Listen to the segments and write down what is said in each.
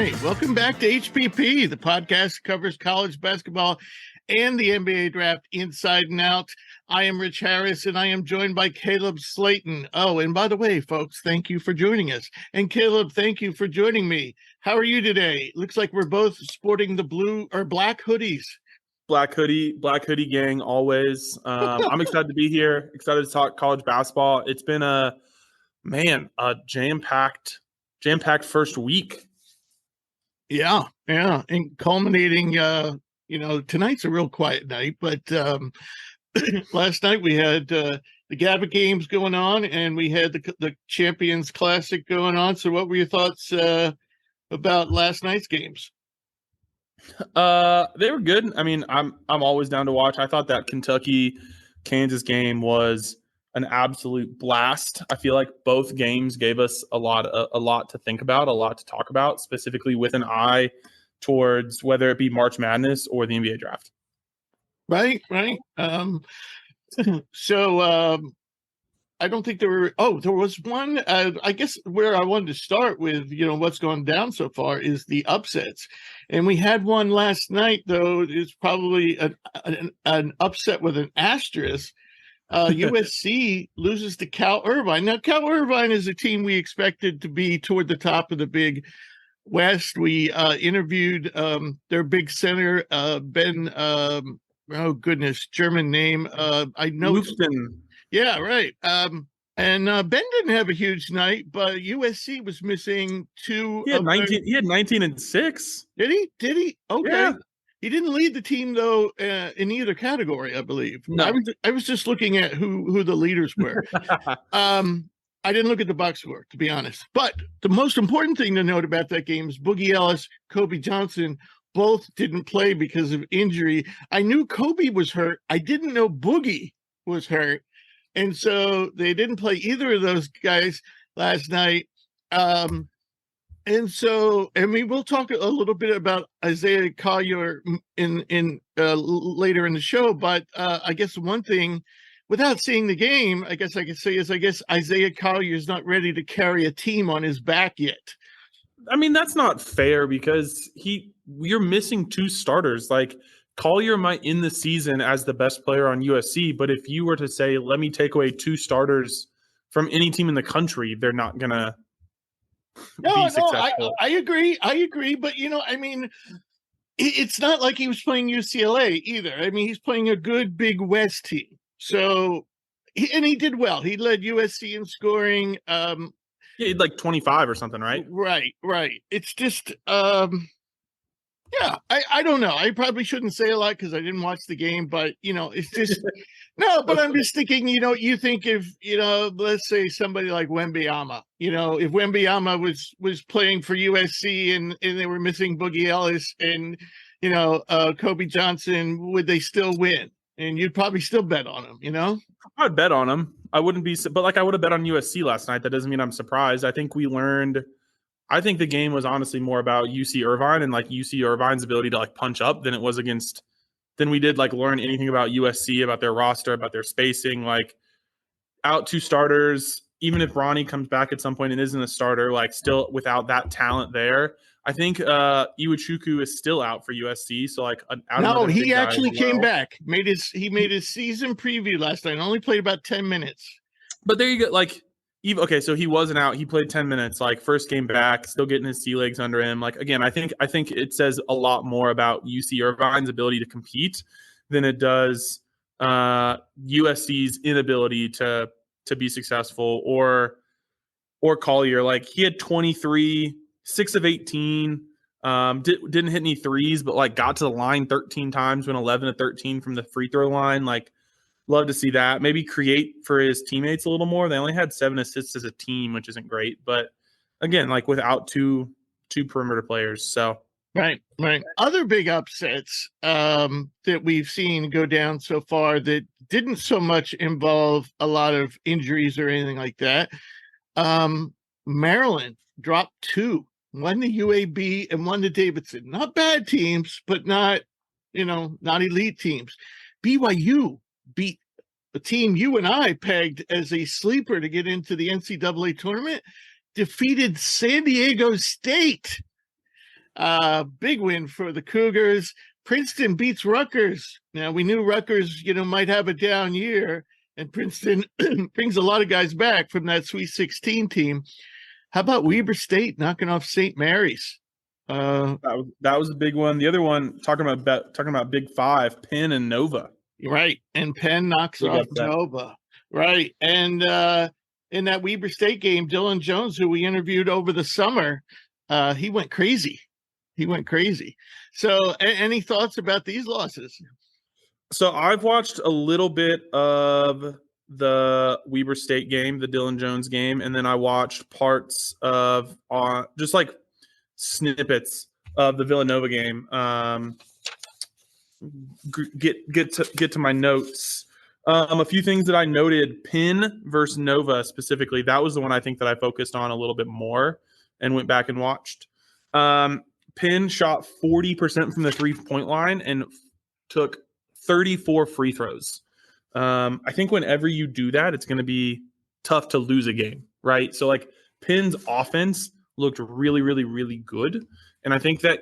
right. Welcome back to HPP, the podcast that covers college basketball and the NBA draft inside and out. I am Rich Harris, and I am joined by Caleb Slaton. Oh, and by the way, folks, thank you for joining us. And Caleb, thank you for joining me. How are you today? Looks like we're both sporting the blue or black hoodies. Black hoodie gang always. I'm excited to be here. Excited to talk college basketball. It's been a jam-packed first week. Yeah, and culminating. Tonight's a real quiet night, but last night we had the GABA games going on, and we had the Champions Classic going on. So, what were your thoughts about last night's games? They were good. I mean, I'm always down to watch. I thought that Kentucky-Kansas game was an absolute blast. I feel like both games gave us a lot to think about, a lot to talk about, specifically with an eye towards whether it be March Madness or the NBA draft. Right. So I don't think there was one. I guess where I wanted to start with, what's gone down so far is the upsets. And we had one last night, though. It's probably an upset with an asterisk. USC loses to Cal Irvine. Now, Cal Irvine is a team we expected to be toward the top of the Big West. We interviewed their big center, Ben. German name. I know. Yeah, right. And Ben didn't have a huge night, but USC was missing two. He had 19. He had 19 and 6. Did he? Okay. Yeah. He didn't lead the team though in either category, I believe. No. I was just looking at who the leaders were. I didn't look at the box score, to be honest. But the most important thing to note about that game is Boogie Ellis, Kobe Johnson both didn't play because of injury. I knew Kobe was hurt. I didn't know Boogie was hurt. And so they didn't play either of those guys last night. And we will talk a little bit about Isaiah Collier in later in the show. But I guess one thing, without seeing the game, I guess I could say is Isaiah Collier is not ready to carry a team on his back yet. I mean, that's not fair because you're missing two starters. Like, Collier might end the season as the best player on USC, but if you were to say, let me take away two starters from any team in the country, they're not going to be successful. I agree. But, it's not like he was playing UCLA either. I mean, he's playing a good Big West team. So, he did well. He led USC in scoring. Yeah, he had like 25 or something, right? Right. It's just, yeah, I don't know. I probably shouldn't say a lot because I didn't watch the game, but, it's just, no, but I'm just thinking, you think if, let's say somebody like Wembanyama, if Wembanyama was playing for USC and they were missing Boogie Ellis and, Kobe Johnson, would they still win? And you'd probably still bet on him, I'd bet on him. I wouldn't be, but like I would have bet on USC last night. That doesn't mean I'm surprised. I think the game was honestly more about UC Irvine and like UC Irvine's ability to like punch up than we did like learn anything about USC, about their roster, about their spacing, like out two starters. Even if Ronnie comes back at some point and isn't a starter, like still without that talent there, I think Iwuchukwu is still out for USC. So like, he actually came back. He made his season preview last night. Only played about 10 minutes. But there you go. Like, okay, so he wasn't out. He played 10 minutes. Like first game back, still getting his sea legs under him. Like again, I think it says a lot more about UC Irvine's ability to compete than it does USC's inability to be successful or Collier. Like he had 23. 6 of 18, didn't hit any threes, but like got to the line 13 times, went 11 of 13 from the free throw line. Like, love to see that. Maybe create for his teammates a little more. They only had 7 assists as a team, which isn't great. But again, like without two perimeter players. So right. Other big upsets that we've seen go down so far that didn't so much involve a lot of injuries or anything like that. Maryland dropped 2. One to UAB and one to Davidson. Not bad teams, but not elite teams. BYU beat a team you and I pegged as a sleeper to get into the NCAA tournament, defeated San Diego State. Big win for the Cougars. Princeton beats Rutgers. Now, we knew Rutgers, might have a down year, and Princeton brings a lot of guys back from that Sweet 16 team. How about Weber State knocking off St. Mary's? That was a big one. The other one, talking about Big Five, Penn and Nova. Right, and Penn knocks off Nova. Right, and in that Weber State game, Dylan Jones, who we interviewed over the summer, he went crazy. So, any thoughts about these losses? So I've watched a little bit of the Weber State game, the Dylan Jones game, and then I watched parts of just like snippets of the Villanova game. Get to my notes. A few things that I noted: Penn versus Nova specifically. That was the one I think that I focused on a little bit more and went back and watched. Penn shot 40% from the 3-point line and took 34 free throws. I think whenever you do that, it's going to be tough to lose a game, right? So like Penn's offense looked really, really, really good. And I think that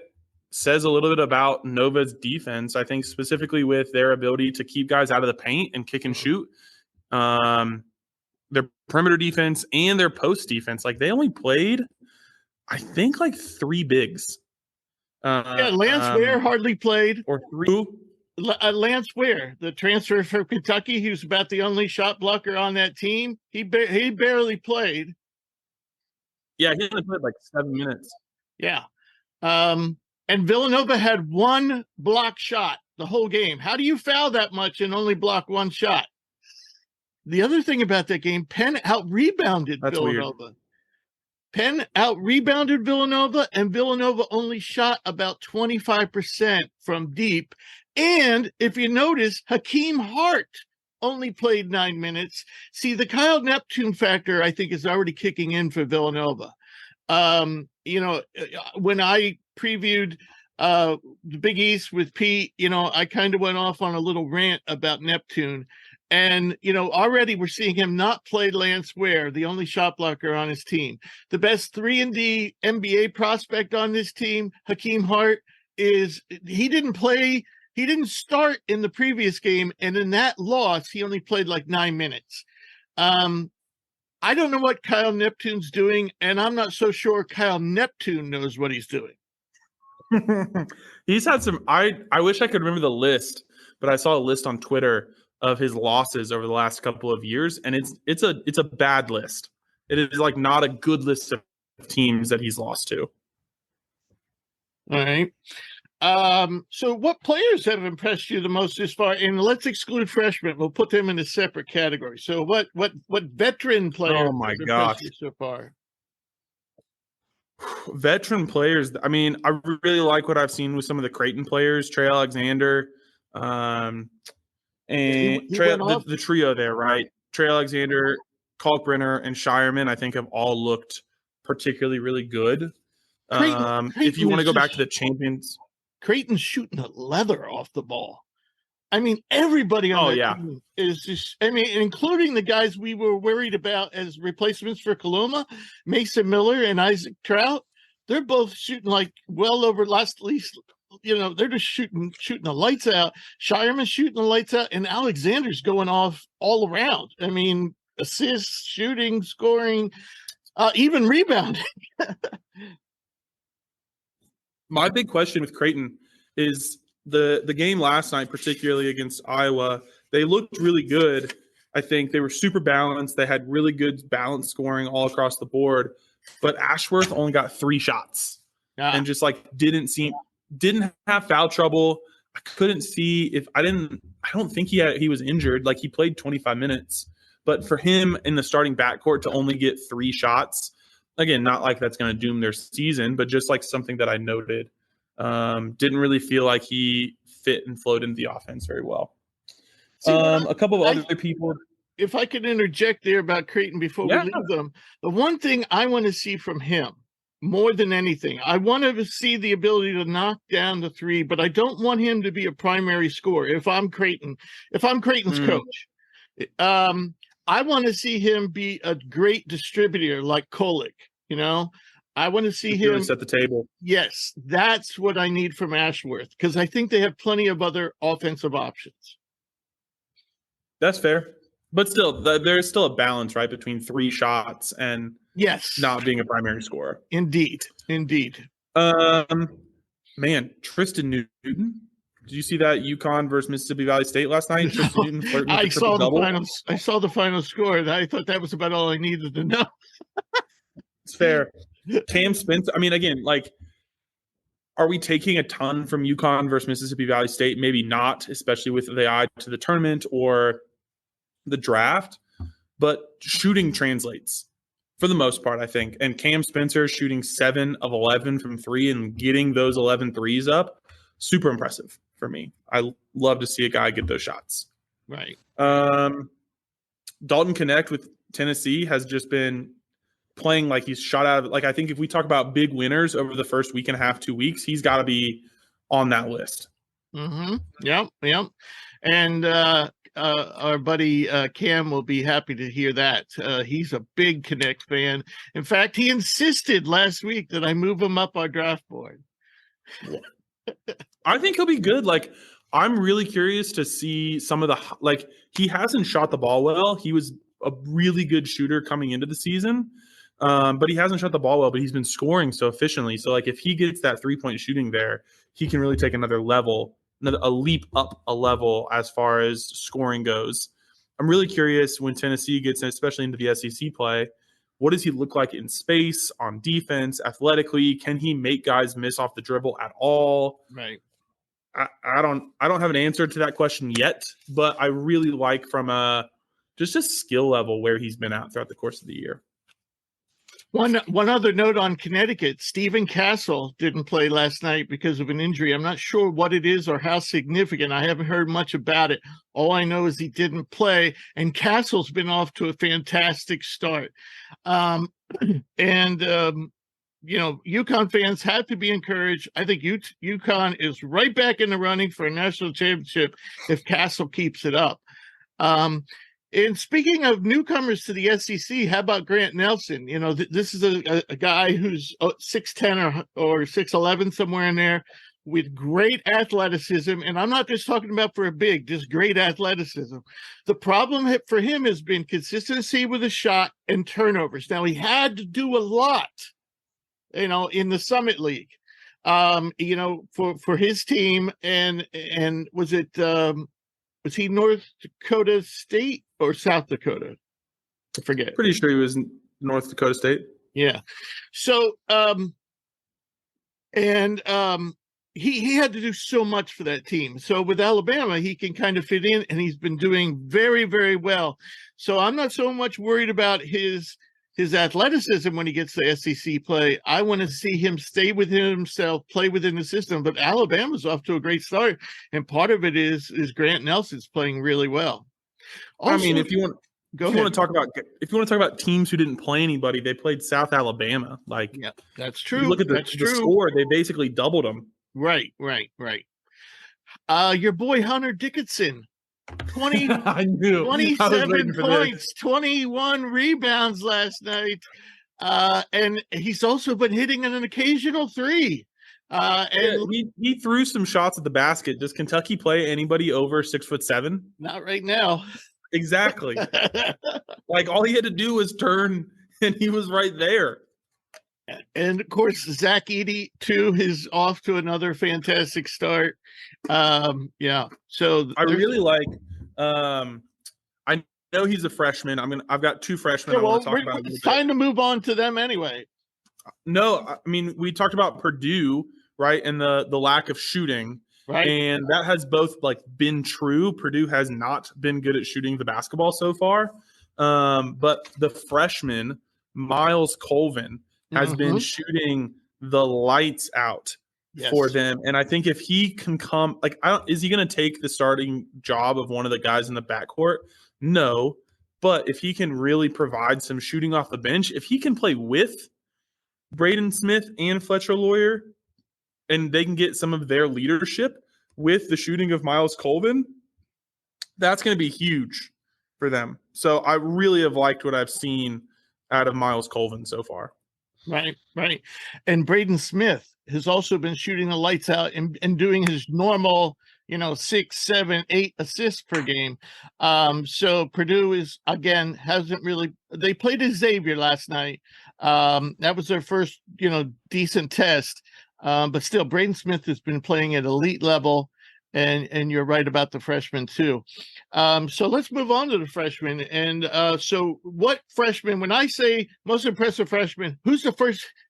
says a little bit about Nova's defense. I think specifically with their ability to keep guys out of the paint and kick and shoot. Their perimeter defense and their post defense, like they only played, I think, like 3 bigs. Lance Ware hardly played. Or 3. Lance Ware, the transfer from Kentucky, who's about the only shot blocker on that team, he barely played. Yeah, he only played like 7 minutes. Yeah. And Villanova had 1 block shot the whole game. How do you foul that much and only block 1 shot? The other thing about that game, Penn out-rebounded Villanova. Weird. Penn out-rebounded Villanova, and Villanova only shot about 25% from deep. And if you notice, Hakeem Hart only played 9 minutes. See, the Kyle Neptune factor, I think, is already kicking in for Villanova. When I previewed the Big East with Pete, I kind of went off on a little rant about Neptune. And, already we're seeing him not play Lance Ware, the only shot blocker on his team. The best 3-and-D NBA prospect on this team, Hakeem Hart, he didn't start in the previous game, and in that loss, he only played like 9 minutes. I don't know what Kyle Neptune's doing, and I'm not so sure Kyle Neptune knows what he's doing. He's had some. I wish I could remember the list, but I saw a list on Twitter of his losses over the last couple of years, and it's a bad list. It is like not a good list of teams that he's lost to. All right. So what players have impressed you the most this far? And let's exclude freshmen. We'll put them in a separate category. So what veteran players have impressed you so far? Veteran players. I mean, I really like what I've seen with some of the Creighton players, Trey Alexander, and the trio there, right? Trey Alexander, Kalkbrenner, and Shireman, I think have all looked particularly really good. Creighton if you want to go back to the champions. Creighton's shooting the leather off the ball. I mean, everybody on that team is just, including the guys we were worried about as replacements for Kaluma, Mason Miller and Isaac Trout. They're both shooting like well over they're just shooting the lights out. Shireman's shooting the lights out, and Alexander's going off all around. I mean, assists, shooting, scoring, even rebounding. My big question with Creighton is the game last night, particularly against Iowa. They looked really good. I think they were super balanced. They had really good balanced scoring all across the board. But Ashworth only got 3 shots and just like didn't have foul trouble. I couldn't see I don't think he was injured. Like he played 25 minutes. But for him in the starting backcourt to only get 3 shots, again, not like that's going to doom their season, but just like something that I noted. Didn't really feel like he fit and flowed into the offense very well. A couple of other people. If I could interject there about Creighton before we leave them, the one thing I want to see from him more than anything, I want to see the ability to knock down the 3, but I don't want him to be a primary scorer. If I'm Creighton's coach, I want to see him be a great distributor like Kolek, I want to see Really him set the table. Yes, that's what I need from Ashworth, because I think they have plenty of other offensive options. That's fair. But still, there's still a balance, right, between 3 shots and Yes, not being a primary scorer. indeed. Man, Tristan Newton. Did you see that UConn versus Mississippi Valley State last night? Tristan Newton flirting with I the saw the triple-double. finals. I saw the final score, and I thought that was about all I needed to know. It's fair. Cam Spencer. I mean, again, like, are we taking a ton from UConn versus Mississippi Valley State? Maybe not, especially with the eye to the tournament or the draft. But shooting translates for the most part, I think. And Cam Spencer shooting 7 of 11 from 3 and getting those 11 threes up, super impressive for me. I love to see a guy get those shots. Right. Dalton Connect with Tennessee has just been playing like he's shot out of it. Like, I think if we talk about big winners over the first week and a half, 2 weeks, he's got to be on that list. Mm-hmm. Yep. And our buddy Cam will be happy to hear that. He's a big Connect fan. In fact, he insisted last week that I move him up our draft board. I think he'll be good. Like, I'm really curious to see some of the, like, he hasn't shot the ball well. He was a really good shooter coming into the season, but he hasn't shot the ball well, but he's been scoring so efficiently. So, like, if he gets that 3-point shooting there, he can really take another level, a leap up a level as far as scoring goes. I'm really curious when Tennessee gets, especially into the SEC play, what does he look like in space, on defense, athletically? Can he make guys miss off the dribble at all? Right. I don't have an answer to that question yet, but I really like from just a skill level where he's been at throughout the course of the year. One other note on Connecticut, Stephen Castle didn't play last night because of an injury. I'm not sure what it is or how significant. I haven't heard much about it. All I know is he didn't play, and Castle's been off to a fantastic start. UConn fans have to be encouraged. I think UConn is right back in the running for a national championship if Castle keeps it up. And speaking of newcomers to the SEC, how about Grant Nelson? You know, this is a guy who's 6'10" or 6'11", somewhere in there, with great athleticism. And I'm not just talking about for a big, just great athleticism. The problem for him has been consistency with a shot and turnovers. Now, he had to do a lot, in the Summit League, for his team. And was he North Dakota State or South Dakota? I forget. Pretty sure he was North Dakota State. Yeah. So, he had to do so much for that team. So with Alabama, he can kind of fit in, and he's been doing very, very well. So I'm not so much worried about his athleticism when he gets to SEC play. I want to see him stay within himself, play within the system. But Alabama's off to a great start, and part of it is Grant Nelson's playing really well. Also, I mean, if you want to talk about teams who didn't play anybody, they played South Alabama. Like, yeah, that's true. You look at the score; they basically doubled them. Right. Your boy Hunter Dickinson. 27 points, 21 rebounds last night. And he's also been hitting an occasional three. He threw some shots at the basket. Does Kentucky play anybody over 6'7"? Not right now. Exactly. Like, all he had to do was turn, and he was right there. And of course, Zach Edey too is off to another fantastic start. Yeah. So I really like. I know he's a freshman. I've got 2 freshmen. I want to talk about. It's time to move on to them anyway. No, I mean, we talked about Purdue, right, and the lack of shooting, right, and that has both been true. Purdue has not been good at shooting the basketball so far, but the freshman Miles Colvin has been shooting the lights out for them. And I think if he can come, is he going to take the starting job of one of the guys in the backcourt? No. But if he can really provide some shooting off the bench, if he can play with Braden Smith and Fletcher Lawyer, and they can get some of their leadership with the shooting of Miles Colvin, that's going to be huge for them. So I really have liked what I've seen out of Miles Colvin so far. Right, right. And Braden Smith has also been shooting the lights out and doing his normal, 6, 7, 8 assists per game. So Purdue hasn't really, they played Xavier last night. That was their first, decent test. But still, Braden Smith has been playing at elite level. And you're right about the freshmen too. So let's move on to the freshmen. And so what freshman, when I say most impressive freshman, who's the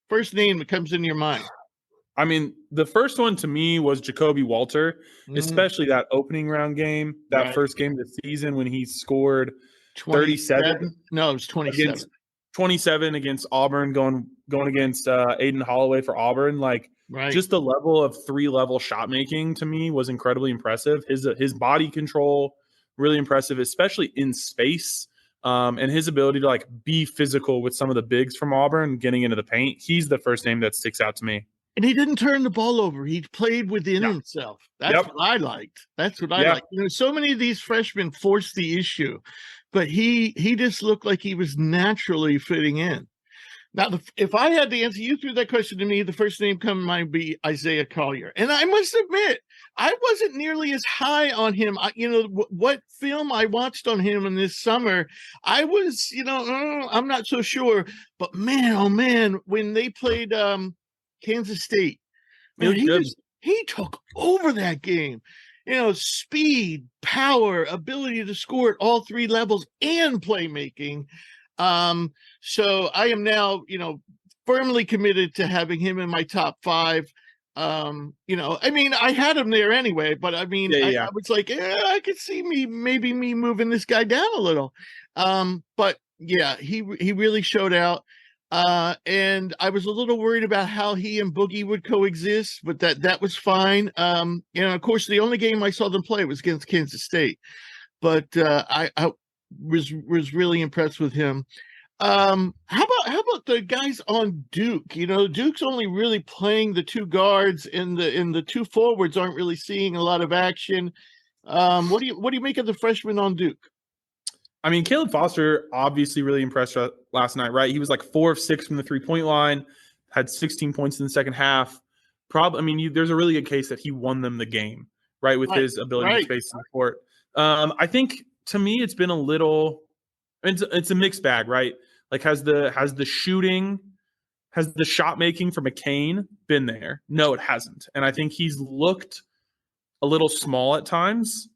first name that comes into your mind? I mean, the first one to me was Jacoby Walter, especially that opening round game, that first game of the season when he scored 37. No, it was 27. Against 27 against Auburn, going against Aiden Holloway for Auburn. Like, just the level of 3-level shot making to me was incredibly impressive. His body control, really impressive, especially in space. And his ability to like be physical with some of the bigs from Auburn getting into the paint. He's the first name that sticks out to me. And he didn't turn the ball over. He played within himself. That's what I liked. That's what I liked. So many of these freshmen forced the issue, but he just looked like he was naturally fitting in. Now, if I had the answer, you threw that question to me, the first name coming to mind would be Isaiah Collier. And I must admit, I wasn't nearly as high on him. What film I watched on him in this summer, I was, I'm not so sure. But man, oh man, when they played Kansas State, man, he took over that game. Speed, power, ability to score at all 3 levels, and playmaking. So I am now, firmly committed to having him in my top 5. I had him there anyway, but I was like, I could see me moving this guy down a little. But yeah, he really showed out. And I was a little worried about how he and Boogie would coexist, but that was fine. Of course, the only game I saw them play was against Kansas State, but I was really impressed with him. How about the guys on Duke? Duke's only really playing the 2 guards, and the 2 forwards aren't really seeing a lot of action. What do you make of the freshmen on Duke? I mean, Caleb Foster obviously really impressed last night, right? He was like 4 of 6 from the 3-point line, had 16 points in the second half. There's a really good case that he won them the game, right, with his ability to space in the court. I think to me, it's been a little. It's a mixed bag, right? Like, has the shooting, has the shot making for McCain been there? No, it hasn't, and I think he's looked a little small at times.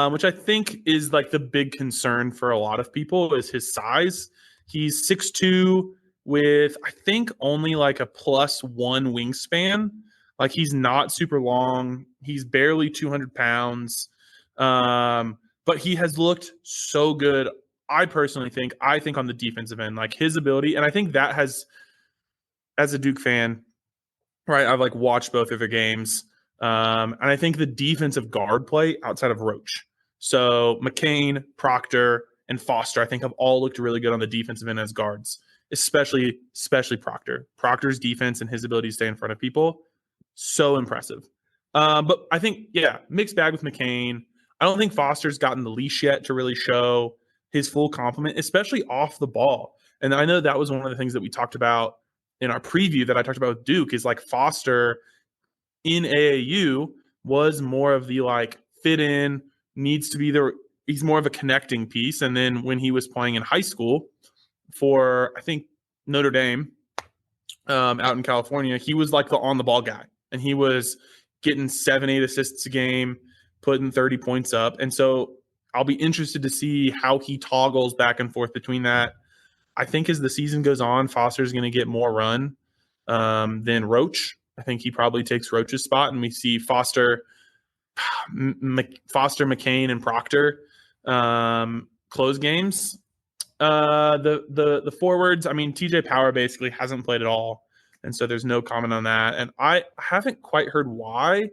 Which I think is like the big concern for a lot of people is his size. He's 6'2" with, I think, only like a +1 wingspan. Like, he's not super long. He's barely 200 pounds. But he has looked so good. I personally think on the defensive end, like his ability, and I think that has, as a Duke fan, right, I've like watched both of their games. And I think the defensive guard play outside of Roach. So McCain, Proctor, and Foster, I think, have all looked really good on the defensive end as guards, especially Proctor. Proctor's defense and his ability to stay in front of people, so impressive. But I think, mixed bag with McCain. I don't think Foster's gotten the leash yet to really show his full complement, especially off the ball. And I know that was one of the things that we talked about in our preview that I talked about with Duke is like Foster in AAU was more of the like fit in, needs to be there. He's more of a connecting piece. And then when he was playing in high school for, I think, Notre Dame out in California, he was like the on the ball guy, and he was getting 7-8 assists a game, putting 30 points up. And so I'll be interested to see how he toggles back and forth between that. I think as the season goes on, Foster's going to get more run than Roach. I think he probably takes Roach's spot, and we see Foster, McCain, and Proctor close games. The forwards, I mean, TJ Power basically hasn't played at all, and so there's no comment on that. And I haven't quite heard why.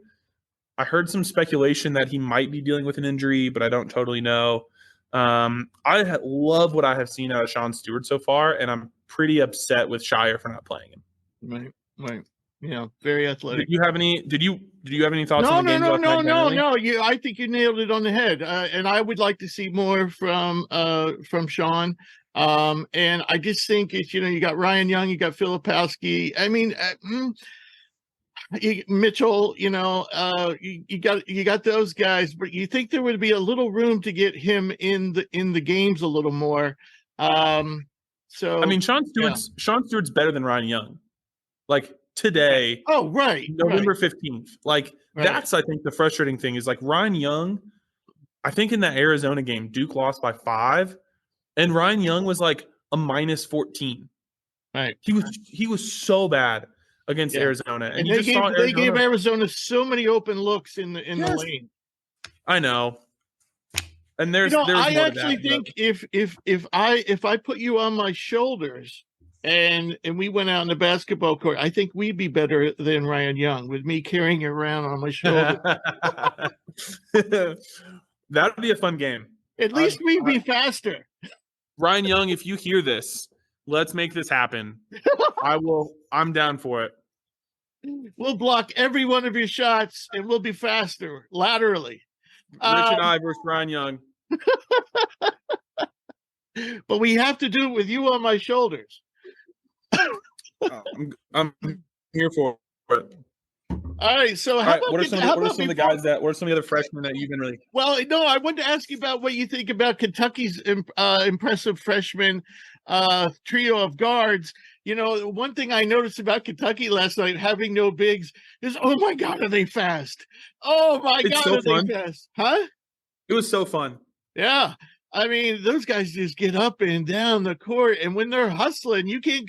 I heard some speculation that he might be dealing with an injury, but I don't totally know. I love what I have seen out of Sean Stewart so far, and I'm pretty upset with Shire for not playing him. Right. very athletic. Did you have any? Did you have any thoughts No, on the games last night? no. I think you nailed it on the head. And I would like to see more from Sean. And I just think it's you got Ryan Young, you got Filipowski. I mean, Mitchell. You got those guys, but you think there would be a little room to get him in the games a little more. So I mean, Sean Stewart's better than Ryan Young. Like today. Oh, right. November 15th. Like that's I think the frustrating thing is like Ryan Young. I think in that Arizona game, Duke lost by 5, and Ryan Young was like a -14. Right. He was so bad against Arizona, and they gave Arizona so many open looks in the lane. I know. And there's I actually think if I put you on my shoulders and we went out on the basketball court, I think we'd be better than Ryan Young with me carrying you around on my shoulder. That would be a fun game. At least we'd be faster. Ryan Young, if you hear this, let's make this happen. I'm down for it. We'll block every one of your shots and we'll be faster laterally. Rich and I versus Ryan Young. But we have to do it with you on my shoulders. I'm here for it. All right. So what are some of the other freshmen that you've been really? Well, no, I wanted to ask you about what you think about Kentucky's impressive freshman trio of guards. One thing I noticed about Kentucky last night, having no bigs, is oh my God, are they fast? Oh my God, are they fast? Huh? It was so fun. Yeah. I mean, those guys just get up and down the court, and when they're hustling, you can't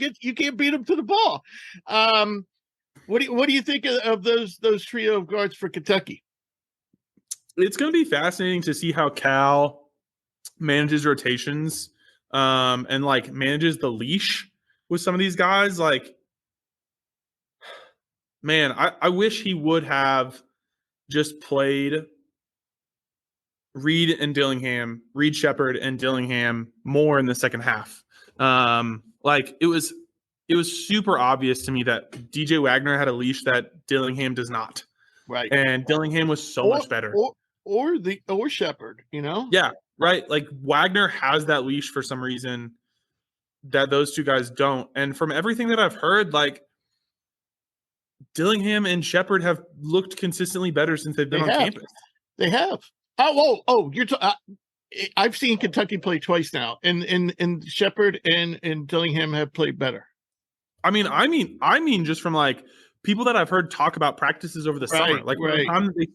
beat them to the ball. What do you think of those trio of guards for Kentucky? It's going to be fascinating to see how Cal manages rotations, and like manages the leash with some of these guys. Like, man, I wish he would have just played Reed Shepherd and Dillingham more in the second half. Like it was super obvious to me that DJ Wagner had a leash that Dillingham does not. Right. And Dillingham was so much better. Or Shepherd, Yeah, right. Like Wagner has that leash for some reason that those two guys don't. And from everything that I've heard, like Dillingham and Shepherd have looked consistently better since they've been on campus. They have. I've seen Kentucky play twice now, and Shepherd and Dillingham have played better. I mean, just from like people that I've heard talk about practices over the summer, like by the time they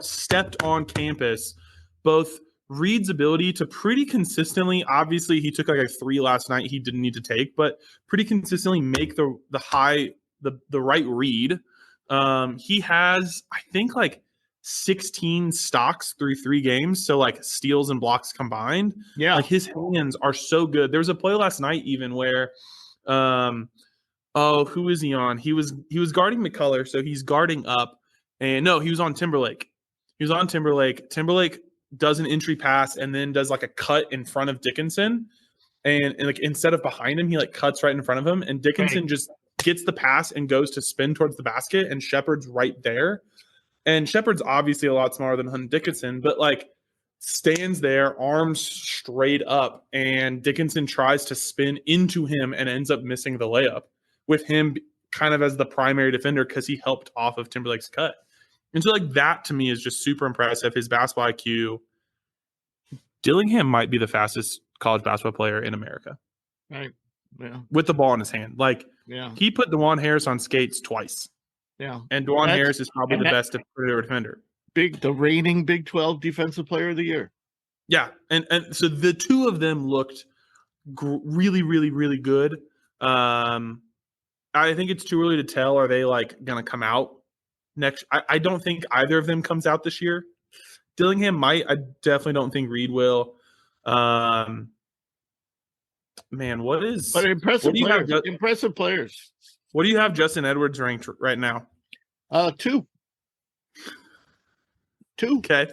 stepped on campus, both Reed's ability to pretty consistently, obviously he took like a 3 last night he didn't need to take, but pretty consistently make the right read. He has, I think, like 16 stocks through 3 games, so like steals and blocks combined. Yeah, like his hands are so good. There was a play last night even where who is he on? He was guarding McCullough, so he's guarding up, and no, he was on Timberlake. Timberlake does an entry pass and then does like a cut in front of Dickinson, and like instead of behind him, he like cuts right in front of him, and Dickinson just gets the pass and goes to spin towards the basket, and Shepherd's right there. And Shepherd's obviously a lot smaller than Hunter Dickinson, but like stands there, arms straight up, and Dickinson tries to spin into him and ends up missing the layup with him kind of as the primary defender because he helped off of Timberlake's cut. And so like that to me is just super impressive. His basketball IQ. Dillingham might be the fastest college basketball player in America. Right. Yeah. With the ball in his hand. Like he put DeJuan Harris on skates twice. Yeah. And DeJuan Harris is probably the best defender. The reigning Big 12 Defensive Player of the Year. Yeah. And so the two of them looked really, really, really good. I think it's too early to tell. Are they like going to come out next? I don't think either of them comes out this year. Dillingham might. I definitely don't think Reed will. Man, what is? But impressive players. Impressive players. What do you have Justin Edwards ranked right now? 2. Okay.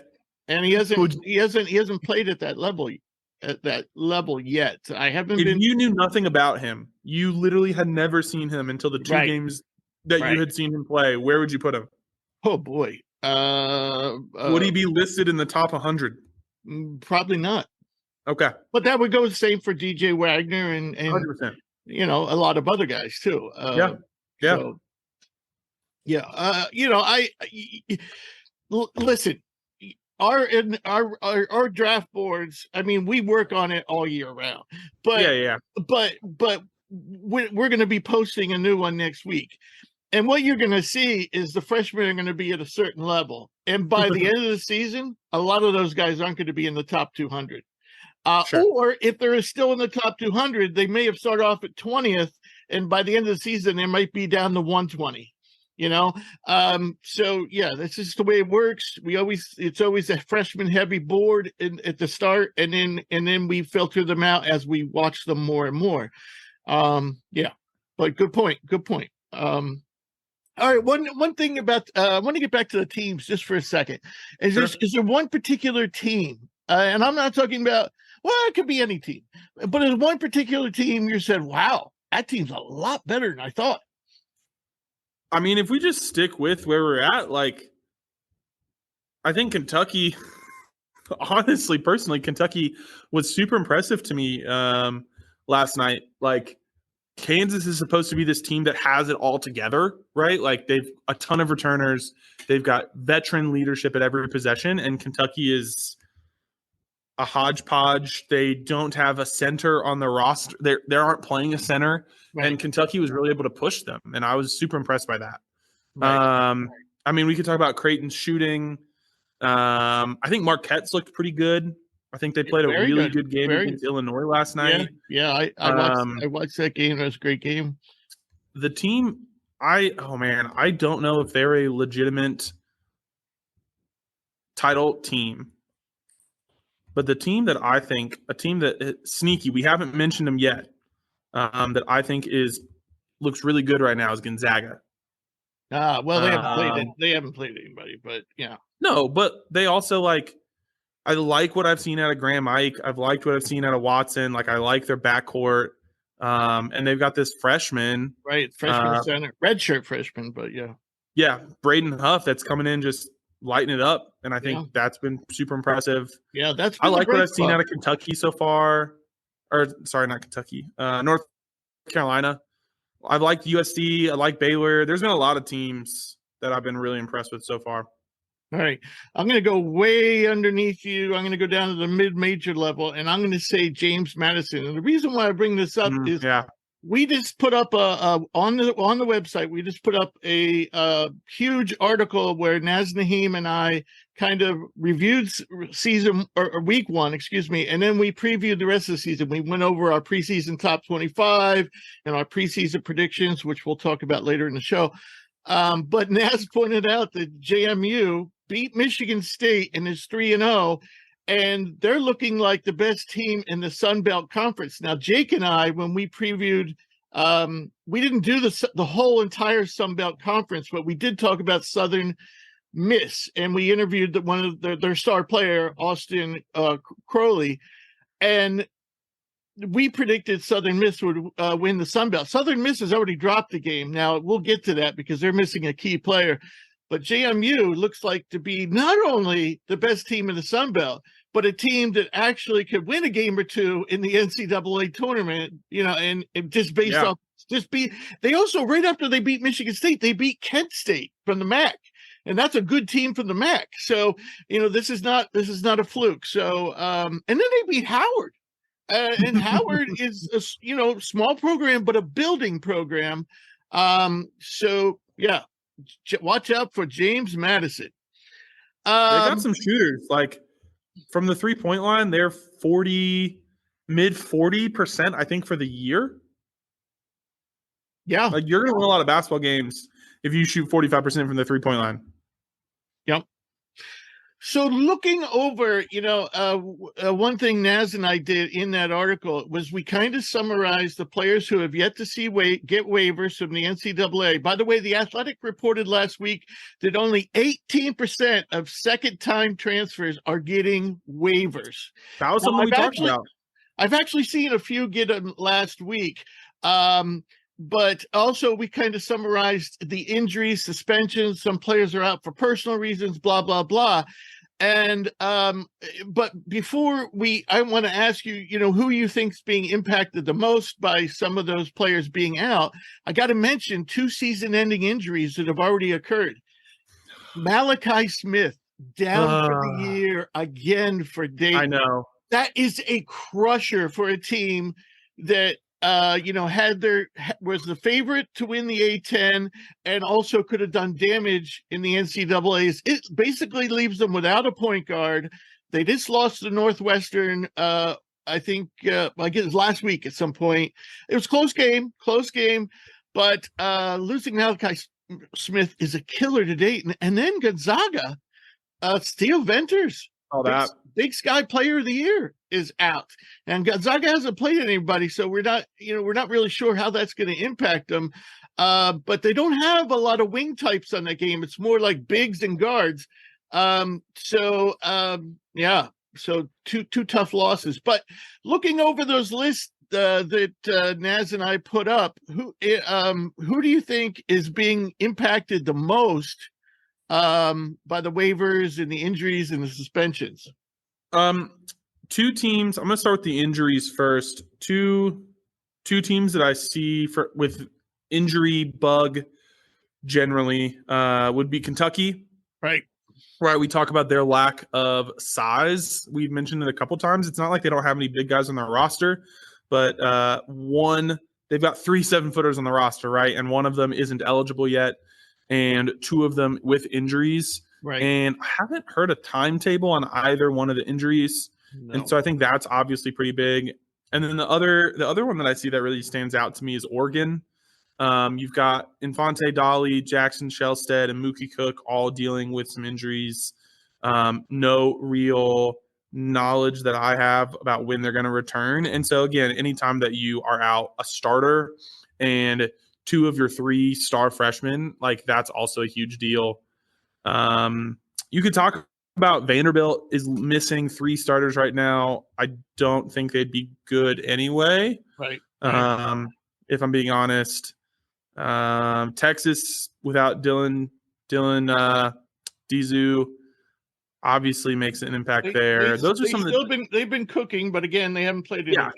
And he hasn't played at that level yet. I haven't been. You knew nothing about him. You literally had never seen him until the 2 games that Right. you had seen him play, where would you put him? Oh boy. Would he be listed in the top 100? Probably not. Okay. But that would go the same for DJ Wagner and 100%. a lot of other guys too. Yeah. So yeah, listen, our draft boards. I mean, we work on it all year round, but but we're going to be posting a new one next week. And what you're going to see is the freshmen are going to be at a certain level. And by the end of the season, a lot of those guys aren't going to be in the top 200. Sure. Or if they're still in the top 200, they may have started off at 20th. And by the end of the season, they might be down to 120. So yeah, that's just the way it works. It's always a freshman heavy board at the start. And then we filter them out as we watch them more and more. Yeah, but good point. All right, one thing about I want to get back to the teams just for a second. Is there one particular team, and I'm not talking about, well, it could be any team, but there's one particular team you said, wow, that team's a lot better than I thought. I mean, if we just stick with where we're at, like, I think Kentucky, honestly, personally, Kentucky was super impressive to me last night. Like, Kansas is supposed to be this team that has it all together, right? Like, they've a ton of returners. They've got veteran leadership at every possession, and Kentucky is a hodgepodge. They don't have a center on the roster. They aren't playing a center, right. And Kentucky was really able to push them, and I was super impressed by that. Right. I mean, we could talk about Creighton's shooting. I think Marquette's looked pretty good. I think they played a really good game against Illinois last night. Yeah, I watched that game. That was a great game. The team, I don't know if they're a legitimate title team. But the team that I think, a team that sneaky, we haven't mentioned them yet, that I think looks really good right now is Gonzaga. Well, they haven't played anybody, but yeah. No, but they also I like what I've seen out of Graham Ike. I've liked what I've seen out of Watson. Like, I like their backcourt. And they've got this freshman. Right, freshman center. Redshirt freshman, but yeah. Yeah, Braden Huff that's coming in just lighting it up, and I think that's been super impressive. Yeah, I like what I've seen out of Kentucky so far. Or sorry, not Kentucky. North Carolina. I've liked USC. I like Baylor. There's been a lot of teams that I've been really impressed with so far. All right. I'm going to go way underneath you. I'm going to go down to the mid-major level, and I'm going to say James Madison. And the reason why I bring this up is we just put up on the website, we just put up a huge article where Naz Naheem and I kind of reviewed season or week one, and then we previewed the rest of the season. We went over our preseason top 25 and our preseason predictions, which we'll talk about later in the show. But Naz pointed out that JMU beat Michigan State and is 3-0. And they're looking like the best team in the Sun Belt Conference. Now, Jake and I, when we previewed, we didn't do the whole entire Sun Belt Conference, but we did talk about Southern Miss, and we interviewed one of their star player, Austin Crowley, and we predicted Southern Miss would win the Sun Belt. Southern Miss has already dropped the game. Now, we'll get to that because they're missing a key player. But JMU looks like to be not only the best team in the Sun Belt, but a team that actually could win a game or two in the NCAA tournament, and just based off, they also, right after they beat Michigan State, they beat Kent State from the MAC. And that's a good team from the MAC. So, this is not a fluke. So, and then they beat Howard. And Howard is a, small program, but a building program. So yeah, watch out for James Madison. They got some shooters, like from the 3-point line. They're mid 40%, I think, for the year. Yeah, like you're going to win a lot of basketball games if you shoot 45% from the 3-point line. Yep. So looking over, one thing Naz and I did in that article was we kind of summarized the players who have yet to get waivers from the NCAA. By the way, The Athletic reported last week that only 18% of second-time transfers are getting waivers. That was something we talked about. I've actually seen a few get them last week. but also we kind of summarized the injuries, suspensions. Some players are out for personal reasons, blah, blah, blah. And but before I want to ask you, who you think's being impacted the most by some of those players being out. I got to mention 2 season-ending injuries that have already occurred. Malachi Smith down for the year again for Dayton. I know. That is a crusher for a team that was the favorite to win the A10 and also could have done damage in the NCAAs. It basically leaves them without a point guard. They just lost to Northwestern, I think, I guess last week at some point. It was close game, but losing Malachi Smith is a killer to Dayton. And then Gonzaga, Steel Venters. All that. Big Sky Player of the Year is out, and Gonzaga hasn't played anybody, so we're not really sure how that's going to impact them. But they don't have a lot of wing types on that game. It's more like bigs and guards. So two tough losses. But looking over those lists that Naz and I put up, who do you think is being impacted the most by the waivers and the injuries and the suspensions? 2 teams. I'm going to start with the injuries first. Two teams that I see with injury bug generally would be Kentucky. Right. We talk about their lack of size. We've mentioned it a couple times. It's not like they don't have any big guys on their roster, but they've got 3 7-footers on the roster, right? And one of them isn't eligible yet, and 2 of them with injuries. Right. And I haven't heard a timetable on either one of the injuries. No. And so I think that's obviously pretty big. And then the other one that I see that really stands out to me is Oregon. You've got Infante Dolly, Jackson Shellstead, and Mookie Cook all dealing with some injuries. No real knowledge that I have about when they're going to return. And so, again, anytime that you are out a starter and 2 of your 3 star freshmen, like that's also a huge deal. You could talk about Vanderbilt is missing 3 starters right now. I don't think they'd be good anyway. Right. If I'm being honest. Texas without Dylan Dizu obviously makes an impact there. They've been cooking, but again, they haven't played anything.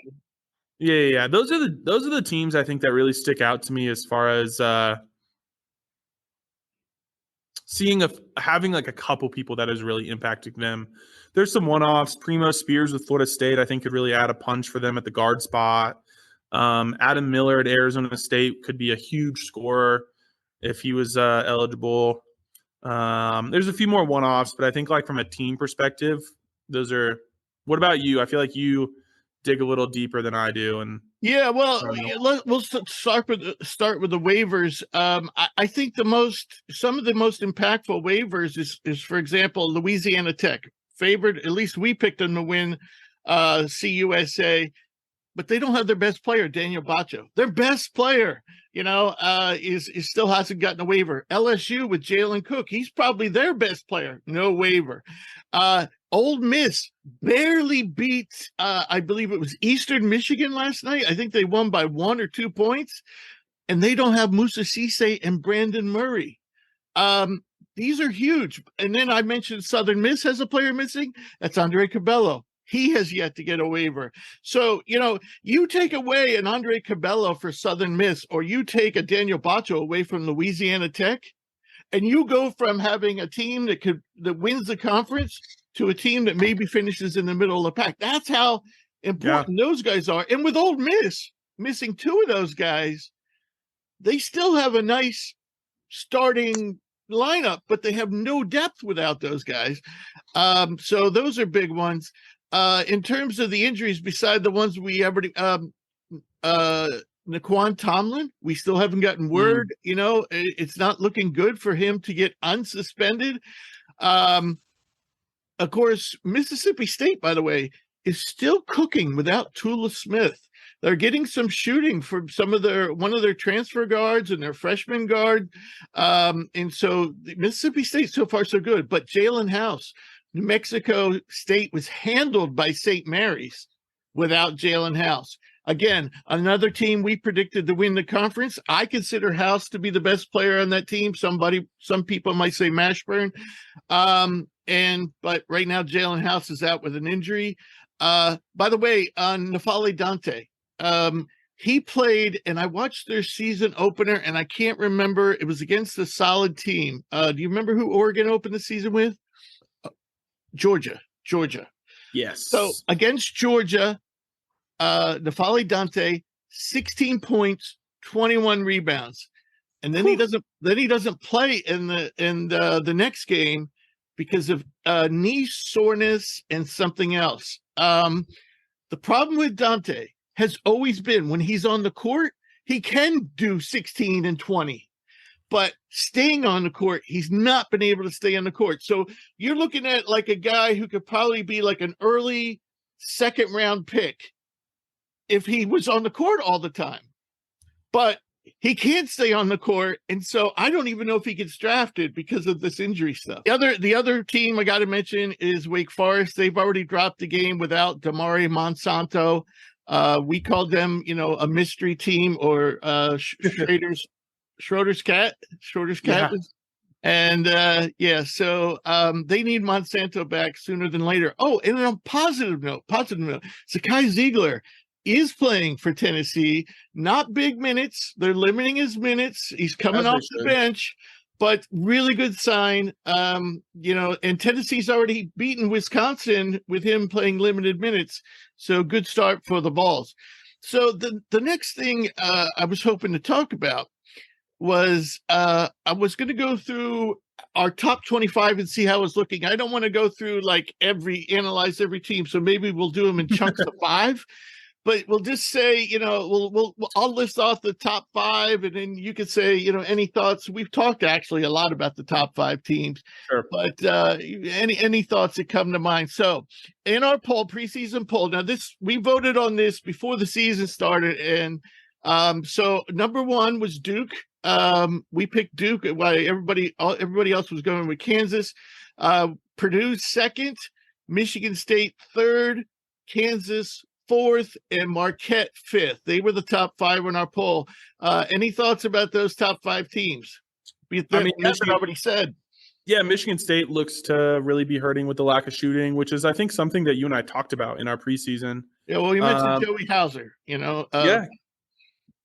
Yeah. Those are the teams I think that really stick out to me as far as having like a couple people that is really impacting them. There's some one-offs. Primo Spears with Florida State, I think, could really add a punch for them at the guard spot. Adam Miller at Arizona State could be a huge scorer if he was eligible. There's a few more one-offs, but I think like from a team perspective, those are. What about you? I feel like you dig a little deeper than I do, and we'll start with the waivers. I think some of the most impactful waivers is for example, Louisiana Tech favored. At least we picked them to win CUSA, but they don't have their best player, Daniel Baccio. Their best player, is still hasn't gotten a waiver. LSU with Jalen Cook, he's probably their best player, no waiver. Ole Miss barely beat, I believe it was Eastern Michigan last night. I think they won by 1 or 2 points, and they don't have Musa Cisse and Brandon Murray. These are huge. And then I mentioned Southern Miss has a player missing. That's Andre Cabello. He has yet to get a waiver. So, you take away an Andre Cabello for Southern Miss, or you take a Daniel Baccio away from Louisiana Tech, and you go from having a team that wins the conference to a team that maybe finishes in the middle of the pack. That's how important those guys are. And with Ole Miss missing 2 of those guys, they still have a nice starting lineup, but they have no depth without those guys. So those are big ones. In terms of the injuries, beside the ones we already, Naquan Tomlin, we still haven't gotten word. It's not looking good for him to get unsuspended. Of course, Mississippi State, by the way, is still cooking without Tula Smith. They're getting some shooting from one of their transfer guards and their freshman guard. And so Mississippi State, so far, so good. But Jalen House, New Mexico State was handled by St. Mary's without Jalen House. Again, another team we predicted to win the conference. I consider House to be the best player on that team. Some people might say Mashburn. But right now Jalen House is out with an injury. By the way, Nafali Dante, he played, and I watched their season opener, and I can't remember. It was against a solid team. Do you remember who Oregon opened the season with? Georgia. Yes. So against Georgia, Nafali Dante, 16 points, 21 rebounds, and then he doesn't play in the next game because of knee soreness and something else. The problem with Dante has always been when he's on the court, he can do 16 and 20. But staying on the court, he's not been able to stay on the court. So you're looking at like a guy who could probably be like an early second round pick if he was on the court all the time. But he can't stay on the court, and so I don't even know if he gets drafted because of this injury stuff. The other team I got to mention is Wake Forest. They've already dropped the game without Damari Monsanto. We called them, a mystery team, or Schroeder's cat. Yeah. And so they need Monsanto back sooner than later. Oh, and on a positive note, Zakai Ziegler is playing for Tennessee. Not big minutes. They're limiting his minutes. He's coming off the bench, but really good sign. And Tennessee's already beaten Wisconsin with him playing limited minutes. So good start for the Vols. So the next thing I was hoping to talk about was I was going to go through our top 25 and see how it's looking. I don't want to go through analyze every team. So maybe we'll do them in chunks of 5. But we'll just say, I'll list off the top 5, and then you could say, any thoughts. We've talked actually a lot about the top 5 teams, Sure. But any thoughts that come to mind. So in our preseason poll, now we voted on this before the season started, and so number 1 was Duke. We picked Duke while everybody else was going with Kansas. Purdue 2nd, Michigan State 3rd, Kansas 4th, and Marquette 5th. They were the top 5 in our poll. Any thoughts about those top 5 teams? Michigan already said. Yeah, Michigan State looks to really be hurting with the lack of shooting, which is, I think, something that you and I talked about in our preseason. Yeah, well, you mentioned Joey Hauser, yeah.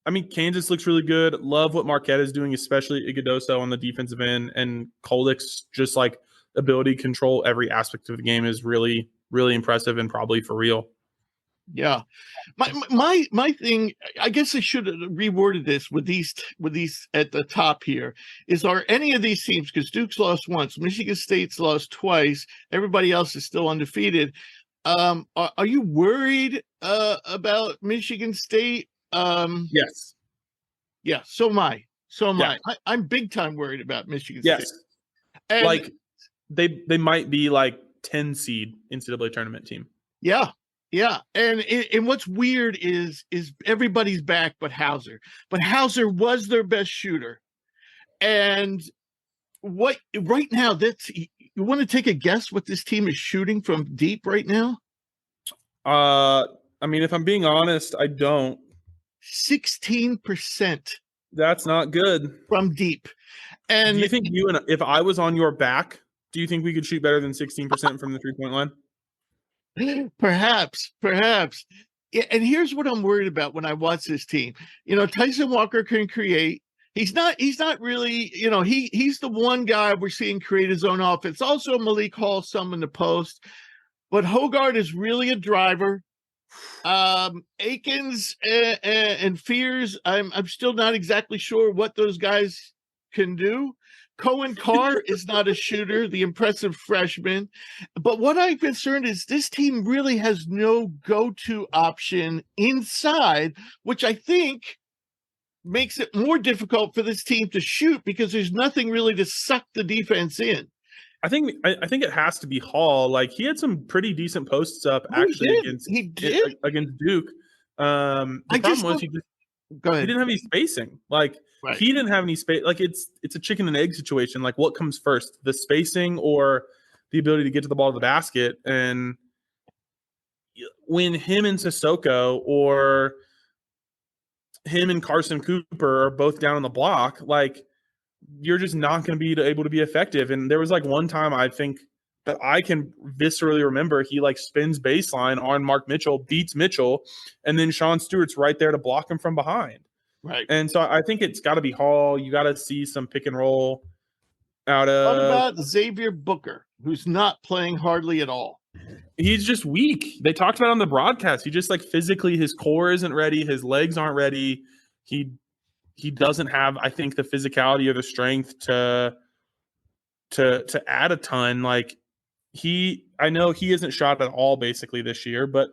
I mean, Kansas looks really good. Love what Marquette is doing, especially Iguodala on the defensive end, and Kolik's just ability to control every aspect of the game is really, really impressive and probably for real. Yeah, my thing, I guess I should have reworded this with these at the top here, are any of these teams, because Duke's lost once, Michigan State's lost twice, everybody else is still undefeated. Are you worried about Michigan State? Yes. Yeah, so am I. I'm big time worried about Michigan State. Yes. And they might be 10 seed NCAA tournament team. Yeah. Yeah, and what's weird is everybody's back but Hauser. But Hauser was their best shooter. And right now, you want to take a guess what this team is shooting from deep right now? I mean, if I'm being honest, I don't. 16%. That's not good. From deep. And do you think if I was on your back, do you think we could shoot better than 16% from the 3-point line? Perhaps. Yeah, and here's what I'm worried about when I watch this team. Tyson Walker can create. He's not really, he's the one guy we're seeing create his own offense. Also, Malik Hall, some in the post. But Hogarth is really a driver. Akins and Fears, I'm still not exactly sure what those guys can do. Cohen Carr is not a shooter, the impressive freshman. But what I'm concerned is this team really has no go-to option inside, which I think makes it more difficult for this team to shoot because there's nothing really to suck the defense in. I think it has to be Hall. He had some pretty decent posts up against Duke. The problem was he didn't have any spacing. Right. He didn't have any space. It's a chicken and egg situation. What comes first, the spacing or the ability to get to the ball of the basket? And when him and Sissoko or him and Carson Cooper are both down on the block, like you're just not going to be able to be effective. And there was like one time I think that I can viscerally remember he like spins baseline on Mark Mitchell, beats Mitchell, and then Sean Stewart's right there to block him from behind. Right. And so I think it's got to be Hall. You got to see some pick and roll out of. What about Xavier Booker, who's not playing hardly at all? He's just weak. They talked about it on the broadcast. He just like physically, his core isn't ready. His legs aren't ready. He doesn't have, I think, the physicality or the strength to add a ton. Like I know he isn't shot at all basically this year, but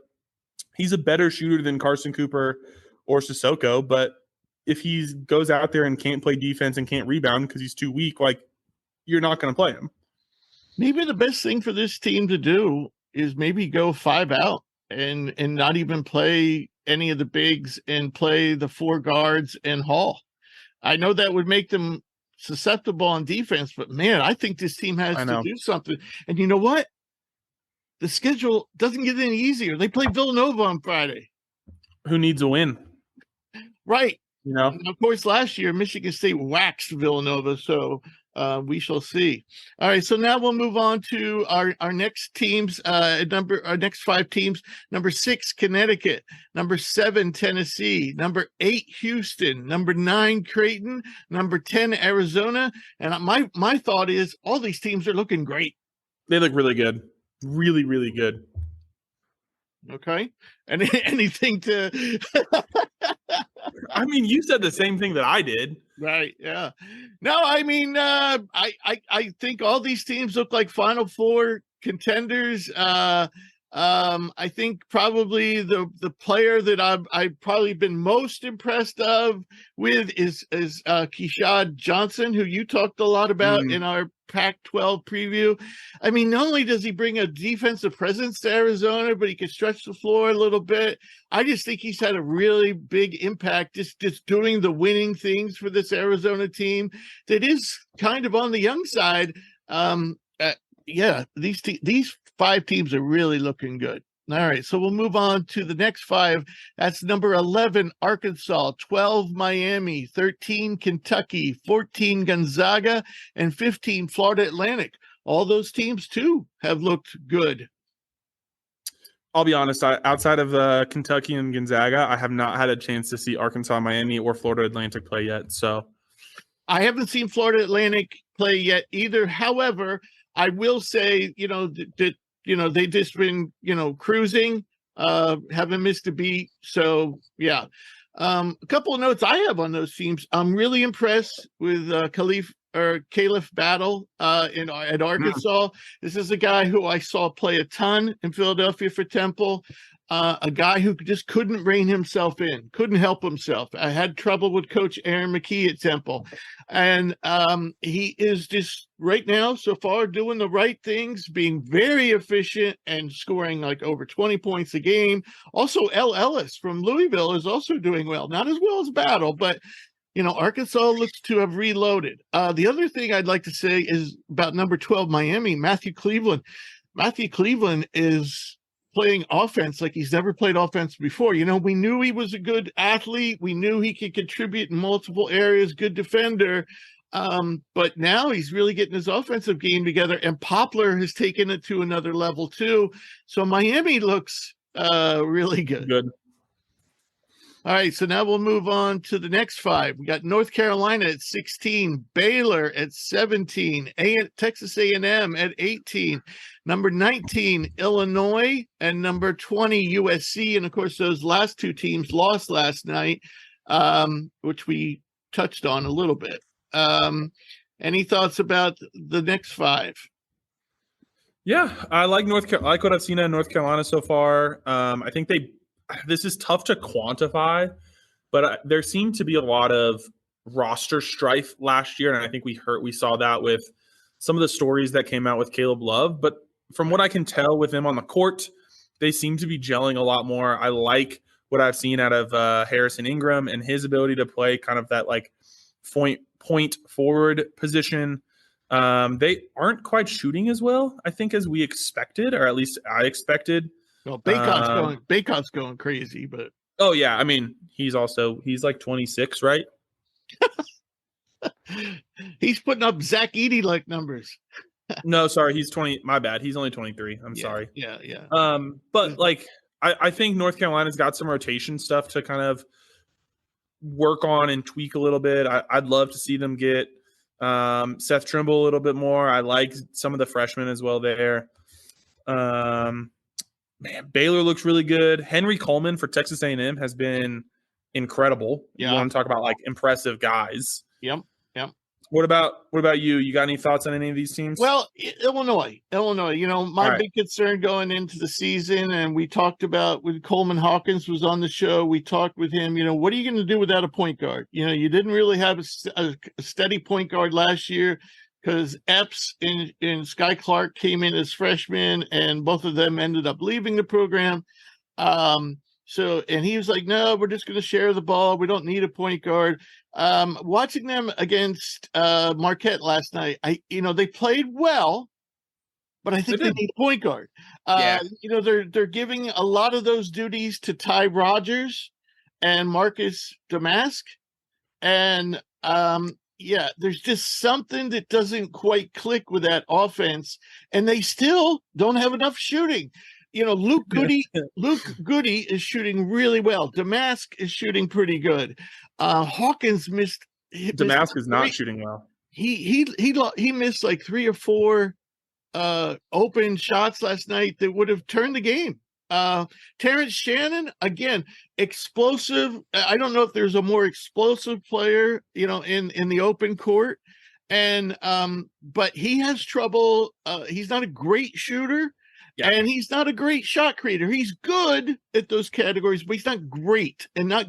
he's a better shooter than Carson Cooper or Sissoko. But if he goes out there and can't play defense and can't rebound because he's too weak, like you're not going to play him. Maybe the best thing for this team to do is maybe go 5 out and not even play any of the bigs and play the 4 guards and Hall. I know that would make them susceptible on defense, but man, I think this team has to do something. And you know what? The schedule doesn't get any easier. They play Villanova on Friday. Who needs a win? Right. You know, and of course, last year, Michigan State waxed Villanova. So we shall see. All right, so now we'll move on to our next teams. Our next 5 teams. Number 6, Connecticut. Number 7, Tennessee. Number 8, Houston. Number 9, Creighton. Number 10, Arizona. And my thought is all these teams are looking great. They look really good, really, really good. Okay, and anything to? I mean, you said the same thing that I did. Right. Yeah. No, I mean, I think all these teams look like Final Four contenders. I think probably the player that I've probably been most impressed with is Keyshawn Johnson, who you talked a lot about in our Pac-12 preview. I mean, not only does he bring a defensive presence to Arizona, but he can stretch the floor a little bit. I just think he's had a really big impact just doing the winning things for this Arizona team that is kind of on the young side. Yeah, these 5 teams are really looking good. All right, so we'll move on to the next 5. That's number 11, Arkansas, 12, Miami, 13, Kentucky, 14, Gonzaga, and 15, Florida Atlantic. All those teams, too, have looked good. I'll be honest, outside of Kentucky and Gonzaga, I have not had a chance to see Arkansas, Miami, or Florida Atlantic play yet. So I haven't seen Florida Atlantic play yet either. However, I will say, that they just been, cruising, haven't missed a beat. So, yeah. A couple of notes I have on those teams. I'm really impressed with Caleb Battle at Arkansas. This is a guy who I saw play a ton in Philadelphia for Temple. A guy who just couldn't rein himself in, couldn't help himself. I had trouble with Coach Aaron McKee at Temple. And he is just right now, so far, doing the right things, being very efficient and scoring like over 20 points a game. Also, L. Ellis from Louisville is also doing well. Not as well as Battle, but Arkansas looks to have reloaded. The other thing I'd like to say is about number 12, Miami, Matthew Cleveland. Matthew Cleveland is playing offense like he's never played offense before. We knew he was a good athlete. We knew he could contribute in multiple areas, good defender. But now he's really getting his offensive game together, and Poplar has taken it to another level too. So Miami looks really good. Good. All right, so now we'll move on to the next 5. We got North Carolina at 16, Baylor at 17, Texas A&M at 18, number 19, Illinois, and number 20, USC. And, of course, those last 2 teams lost last night, which we touched on a little bit. Any thoughts about the next 5? Yeah, I like what I've seen in North Carolina so far. I think this is tough to quantify, but there seemed to be a lot of roster strife last year, and I think we saw that with some of the stories that came out with Caleb Love. But from what I can tell with him on the court, they seem to be gelling a lot more. I like what I've seen out of Harrison Ingram and his ability to play kind of that like point forward position. They aren't quite shooting as well, I think, as we expected, or at least I expected. Well, Bacon's going crazy, but Oh yeah, I mean he's like 26, right? He's putting up Zach Edey like numbers. No, sorry, he's 20. My bad. He's only 23. I'm Yeah, sorry. yeah. But like I think North Carolina's got some rotation stuff to kind of work on and tweak a little bit. I'd love to see them get Seth Trimble a little bit more. I like some of the freshmen as well there. Man, Baylor looks really good. Henry Coleman for Texas A&M has been incredible. You Yeah. want to talk about like impressive guys. Yep. What about you? You got any thoughts on any of these teams? Well, Illinois, my right. big concern going into the season, and we talked about when Coleman Hawkins was on the show, we talked with him, what are you going to do without a point guard? You didn't really have a steady point guard last year because Epps and Sky Clark came in as freshmen, and both of them ended up leaving the program. And he was like, no, we're just going to share the ball. We don't need a point guard. Watching them against Marquette last night, they played well, but I think they need a point guard. They're giving a lot of those duties to Ty Rogers and Marcus Damask. And there's just something that doesn't quite click with that offense. And they still don't have enough shooting. Luke Goody is shooting really well. Damask is shooting pretty good. Hawkins missed. Damask is not shooting well. He missed like 3 or 4 open shots last night that would have turned the game. Terrence Shannon, again, explosive. I don't know if there's a more explosive player, in the open court. And but he has trouble. He's not a great shooter. Yeah. And he's not a great shot creator. He's good at those categories, but he's not great and not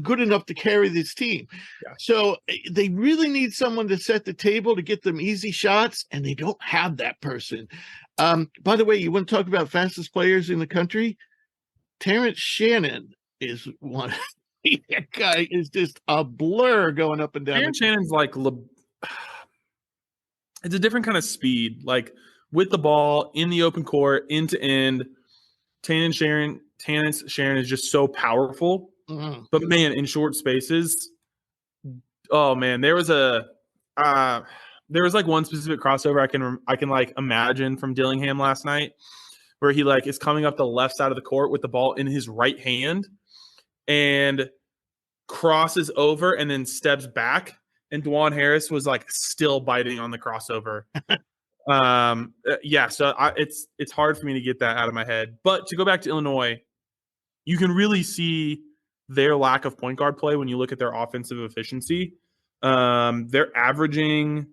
good enough to carry this team. Yeah. So they really need someone to set the table to get them easy shots, and they don't have that person. By the way, you want to talk about fastest players in the country? Terrence Shannon is one. That guy is just a blur going up and down. Terrence Shannon's like it's a different kind of speed. Like with the ball in the open court, end to end, Terrence Shannon is just so powerful. Mm-hmm. But man, in short spaces, oh man, there was like one specific crossover I can like imagine from Dillingham last night, where he like is coming up the left side of the court with the ball in his right hand, and crosses over and then steps back, and Dwan Harris was like still biting on the crossover. So it's hard for me to get that out of my head. But to go back to Illinois, you can really see their lack of point guard play when you look at their offensive efficiency. They're averaging,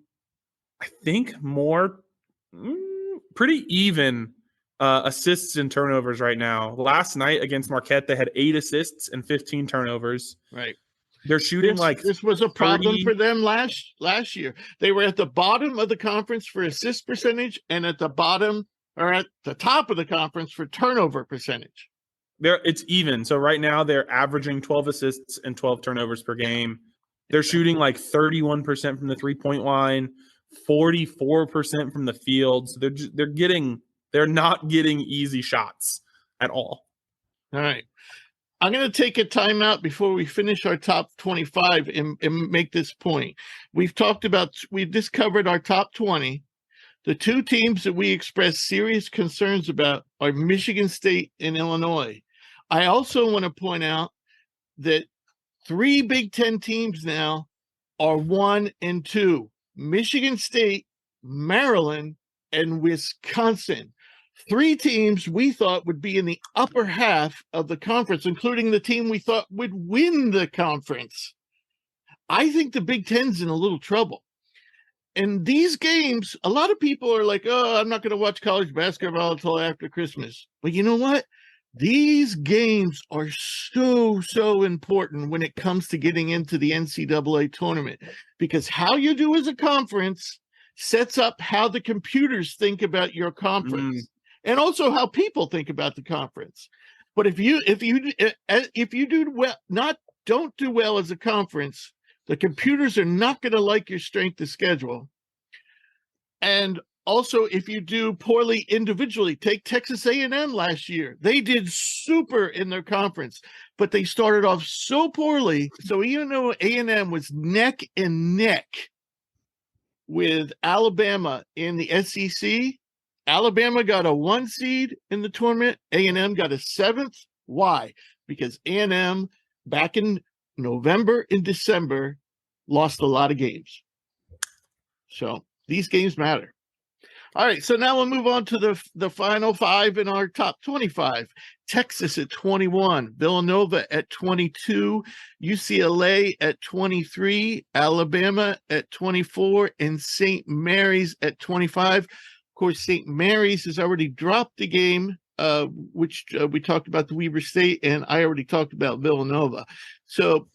I think, pretty even assists and turnovers right now. Last night against Marquette, they had 8 assists and 15 turnovers. Right. They're shooting this was a problem for them last year. They were at the bottom of the conference for assist percentage and at the bottom or at the top of the conference for turnover percentage. It's even. So right now they're averaging 12 assists and 12 turnovers per game. They're shooting like 31% from the 3-point line, 44% from the field. So they're not getting easy shots at all. All right. I'm going to take a timeout before we finish our top 25 and make this point. We've just covered our top 20. The 2 teams that we express serious concerns about are Michigan State and Illinois. I also want to point out that 3 Big Ten teams now are 1 and 2. Michigan State, Maryland, and Wisconsin. 3 teams we thought would be in the upper half of the conference, including the team we thought would win the conference. I think the Big Ten's in a little trouble. And these games, a lot of people are like, oh, I'm not going to watch college basketball until after Christmas. But you know what? These games are so important when it comes to getting into the NCAA tournament, because how you do as a conference sets up how the computers think about your conference. And also how people think about the conference. But if you don't do well as a conference, the computers are not going to like your strength of schedule. And Also, if you do poorly individually, take Texas A&M last year. They did super in their conference, but they started off so poorly. So even though A&M was neck and neck with Alabama in the SEC, Alabama got a 1 seed in the tournament. A&M got a 7th. Why? Because A&M back in November and December lost a lot of games. So these games matter. All right, so now we'll move on to the final 5 in our top 25. Texas at 21, Villanova at 22, UCLA at 23, Alabama at 24, and St. Mary's at 25. Of course, St. Mary's has already dropped the game, which we talked about the Weber State, and I already talked about Villanova. So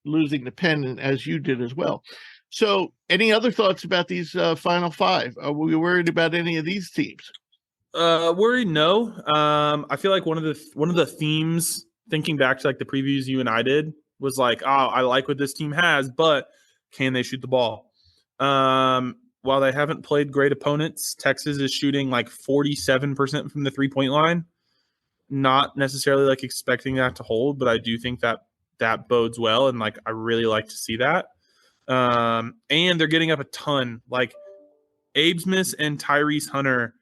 losing the pennant, as you did as well. So any other thoughts about these final 5? Are we worried about any of these teams? Worried? No. I feel like one of the themes, thinking back to like the previews you and I did, was like, oh, I like what this team has, but can they shoot the ball? While they haven't played great opponents, Texas is shooting like 47% from the 3-point line. Not necessarily like expecting that to hold, but I do think that bodes well, and like I really like to see that. And they're getting up a ton, like Abe Smith and Tyrese Hunter,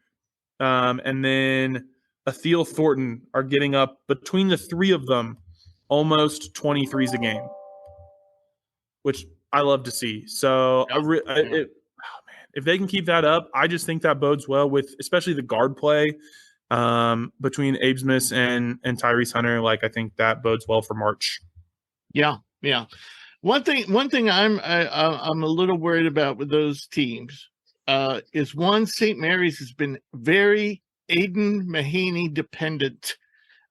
and then Atheel Thornton are getting up between the 3 of them almost 23s a game, which I love to see. So if they can keep that up, I just think that bodes well with especially the guard play between Abe Smith and Tyrese Hunter. Like I think that bodes well for March. Yeah. One thing I'm a little worried about with those teams is St. Mary's has been very Aiden Mahaney dependent.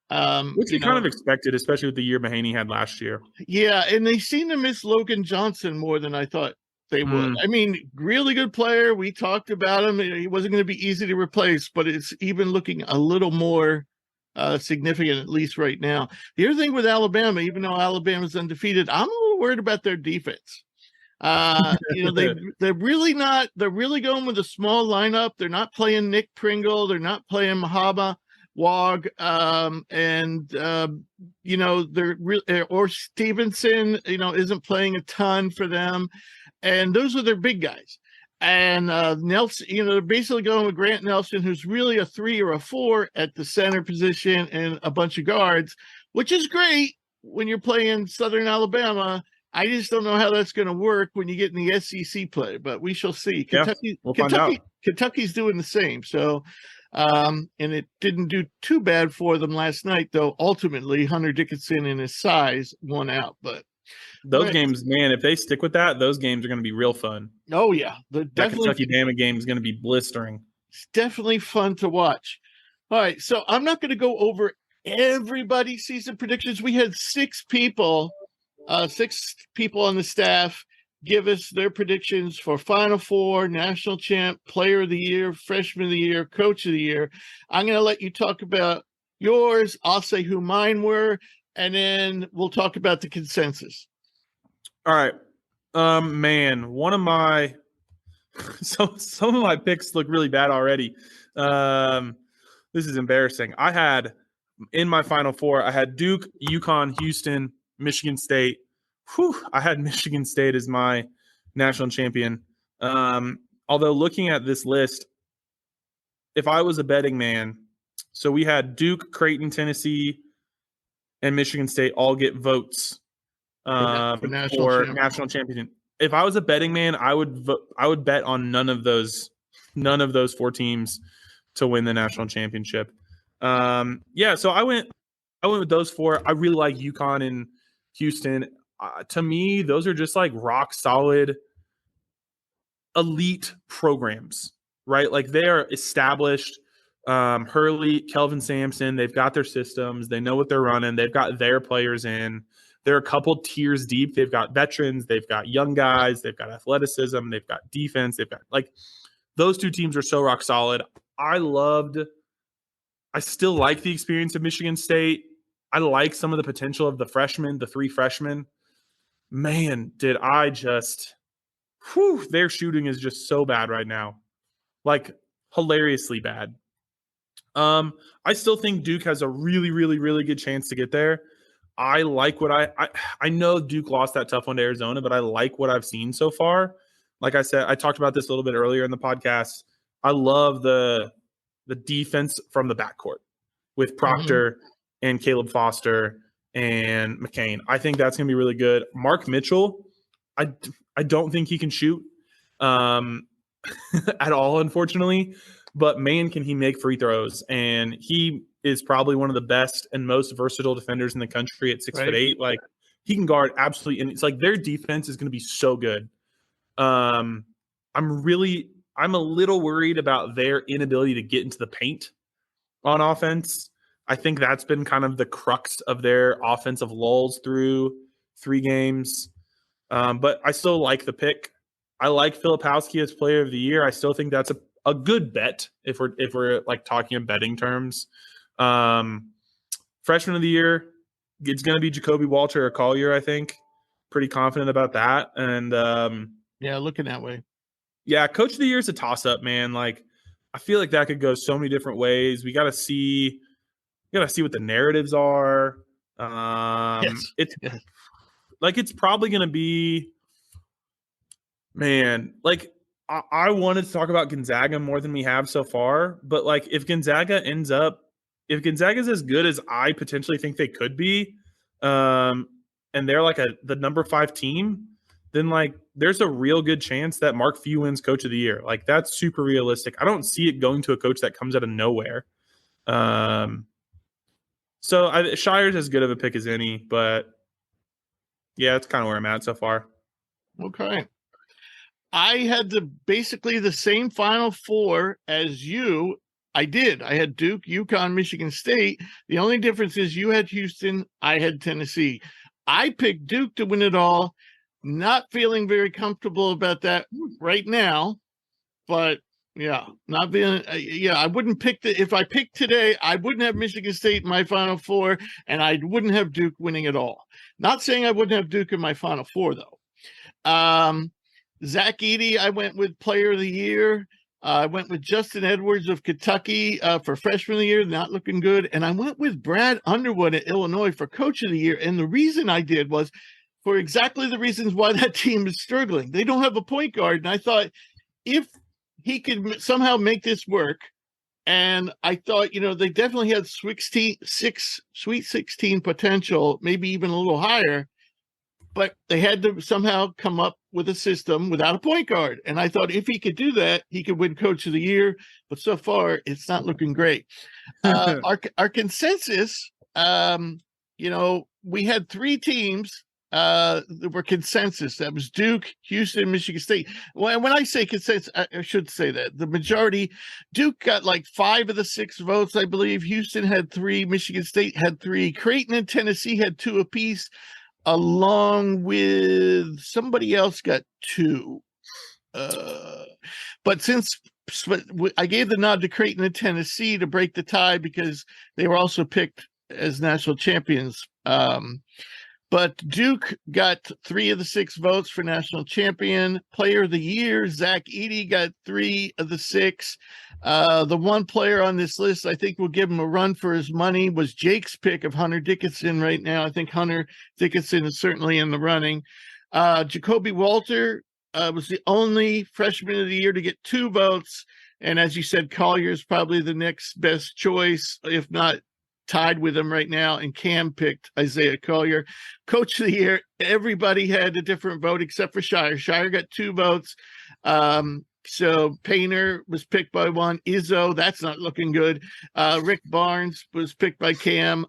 Which you kind of expected, especially with the year Mahaney had last year. Yeah, and they seem to miss Logan Johnson more than I thought they would. I mean, really good player. We talked about him. He wasn't going to be easy to replace, but it's even looking a little more significant, at least right now. The other thing with Alabama, even though Alabama's undefeated, I'm a little worried about their defense. They're really not. They're really going with a small lineup. They're not playing Nick Pringle. They're not playing Mahaba Wog, or Stevenson. Isn't playing a ton for them, and those are their big guys. And Nelson, they're basically going with Grant Nelson, who's really a 3 or a 4 at the center position and a bunch of guards, which is great when you're playing Southern Alabama. I just don't know how that's going to work when you get in the SEC play, but we shall see. Kentucky's doing the same. So, and it didn't do too bad for them last night, though. Ultimately, Hunter Dickinson and his size won out, but. Those games, man, if they stick with that, those games are going to be real fun. Oh, yeah. That Kentucky-Bama game is going to be blistering. It's definitely fun to watch. All right, so I'm not going to go over everybody's season predictions. We had 6 people on the staff give us their predictions for Final Four, National Champ, Player of the Year, Freshman of the Year, Coach of the Year. I'm going to let you talk about yours. I'll say who mine were, and then we'll talk about the consensus. All right. Man, one of my some of my picks look really bad already. This is embarrassing. I had in my Final Four, I had Duke, UConn, Houston, Michigan State. I had Michigan State as my national champion. Although looking at this list, if I was a betting man, so we had Duke, Creighton, Tennessee, and Michigan State all get votes for national champion. If I was a betting man, I would bet on none of those 4 teams to win the national championship. So I went with those 4. I really like UConn and Houston. To me, those are just like rock solid elite programs, right? Like they are established. Hurley, Kelvin Sampson, they've got their systems. They know what they're running. They've got their players in. They're a couple tiers deep. They've got veterans. They've got young guys. They've got athleticism. They've got defense. They've got those 2 teams are so rock solid. I still like the experience of Michigan State. I like some of the potential of the 3 freshmen. Man, did I just – their shooting is just so bad right now. like hilariously bad. I still think Duke has a really, really, really good chance to get there. I like what I know Duke lost that tough one to Arizona, but I like what I've seen so far. Like I said, I talked about this a little bit earlier in the podcast. I love the defense from the backcourt with Proctor and Caleb Foster and McCain. I think that's going to be really good. Mark Mitchell, I don't think he can shoot at all, unfortunately. But man, can he make free throws? And he is probably one of the best and most versatile defenders in the country at 6'8". Like he can guard absolutely, and it's like their defense is going to be so good. I'm a little worried about their inability to get into the paint on offense. I think that's been kind of the crux of their offensive lulls through 3 games. But I still like the pick. I like Filipowski as player of the year. I still think that's a good bet if we're like talking in betting terms. Freshman of the year, it's going to be Jacoby Walter or Collier, I think. Pretty confident about that. And yeah, looking that way. Yeah, coach of the year is a toss-up, man. Like I feel like that could go so many different ways. We got to see what the narratives are. It's probably going to be, man, like I wanted to talk about Gonzaga more than we have so far, but like if Gonzaga is as good as I potentially think they could be, and they're like the number 5 team, then like there's a real good chance that Mark Few wins coach of the year. Like that's super realistic. I don't see it going to a coach that comes out of nowhere. So Shire's as good of a pick as any, but yeah, that's kind of where I'm at so far. Okay. I had basically the same Final Four as you. I did. I had Duke, UConn, Michigan State. The only difference is you had Houston, I had Tennessee. I picked Duke to win it all. Not feeling very comfortable about that right now, but yeah, not being. I wouldn't pick if I picked today, I wouldn't have Michigan State in my Final Four, and I wouldn't have Duke winning it all. Not saying I wouldn't have Duke in my Final Four though. Zach Edey, I went with Player of the Year. I went with Justin Edwards of Kentucky for Freshman of the Year, not looking good. And I went with Brad Underwood at Illinois for Coach of the Year. And the reason I did was for exactly the reasons why that team is struggling. They don't have a point guard. And I thought if he could somehow make this work, and I thought, they definitely had Sweet 16 potential, maybe even a little higher. But they had to somehow come up with a system without a point guard. And I thought if he could do that, he could win Coach of the Year. But so far, it's not looking great. Our consensus, we had 3 teams that were consensus. That was Duke, Houston, Michigan State. When I say consensus, I should say that. The majority, Duke got like 5 of the 6 votes, I believe. Houston had 3. Michigan State had 3. Creighton and Tennessee had 2 apiece, along with somebody else got 2. But since I gave the nod to Creighton and Tennessee to break the tie because they were also picked as national champions. But Duke got 3 of the 6 votes for national champion. Player of the year, Zach Edey got 3 of the 6. The one player on this list I think will give him a run for his money was Jake's pick of Hunter Dickinson right now. I think Hunter Dickinson is certainly in the running. Jacoby Walter was the only freshman of the year to get 2 votes. And as you said, Collier is probably the next best choice, if not tied with him right now. And Cam picked Isaiah Collier. Coach of the year, everybody had a different vote except for Shire. Shire got 2 votes. So Painter was picked by 1. Izzo, that's not looking good. Rick Barnes was picked by Cam.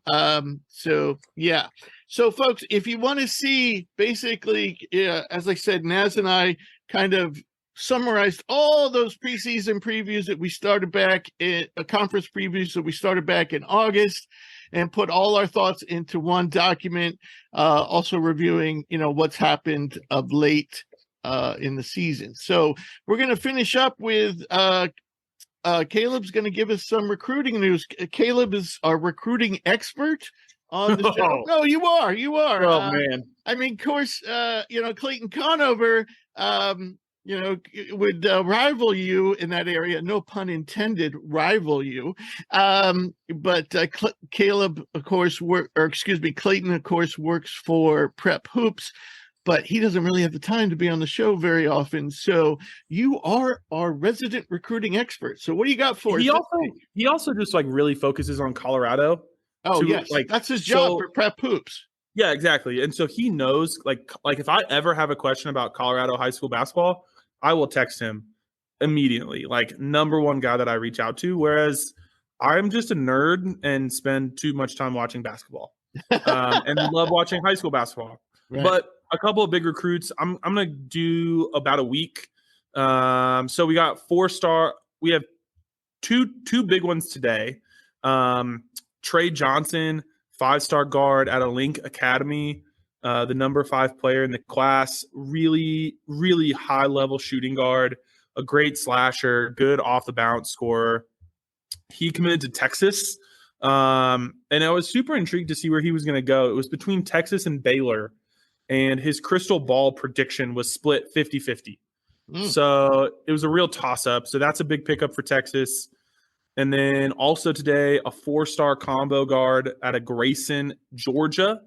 So yeah. So folks, if you want to see basically, as I said, Naz and I kind of summarized all those preseason previews that we started back in conference previews that we started back in August, and put all our thoughts into one document, also reviewing, what's happened of late in the season. So we're going to finish up with Caleb's going to give us some recruiting news. Caleb is our recruiting expert on the show. No, you are. Oh, man. I mean, of course, Clayton Conover, would rival you in that area. No pun intended, rival you. But Caleb, of course, Clayton, of course, works for Prep Hoops, but he doesn't really have the time to be on the show very often. So you are our resident recruiting expert. So what do you got for us? He also just like really focuses on Colorado. Oh, yes. That's his job for Prep Hoops. Yeah, exactly. And so he knows like if I ever have a question about Colorado high school basketball, I will text him immediately. Like number one guy that I reach out to. Whereas I'm just a nerd and spend too much time watching basketball and love watching high school basketball. Right. But a couple of big recruits, I'm going to do about a week. So we got 4-star. We have two big ones today. Trey Johnson, 5-star guard at a Link Academy, the number 5 player in the class, really, really high level shooting guard, a great slasher, good off the bounce scorer. He committed to Texas. And I was super intrigued to see where he was going to go. It was between Texas and Baylor, and his crystal ball prediction was split 50-50. So it was a real toss up. So that's a big pickup for Texas. And then also today, a 4-star combo guard at a Grayson, Georgia,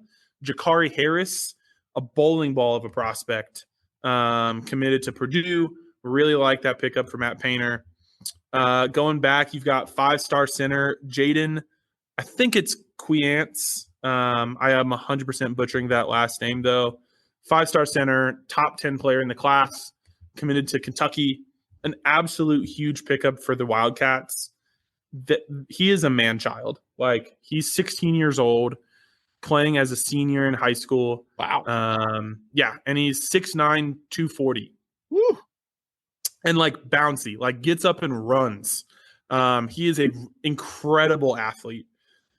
Jakari Harris, a bowling ball of a prospect, committed to Purdue. Really like that pickup for Matt Painter. Going back, you've got 5-star center, Jaden, I think it's Quiance. I am 100% butchering that last name, though. 5-star center, top 10 player in the class, committed to Kentucky. An absolute huge pickup for the Wildcats. He is a man-child. Like, he's 16 years old, playing as a senior in high school. Wow. Yeah, and he's 6'9", 240. Woo. And, like, bouncy. Like, gets up and runs. He is an incredible athlete.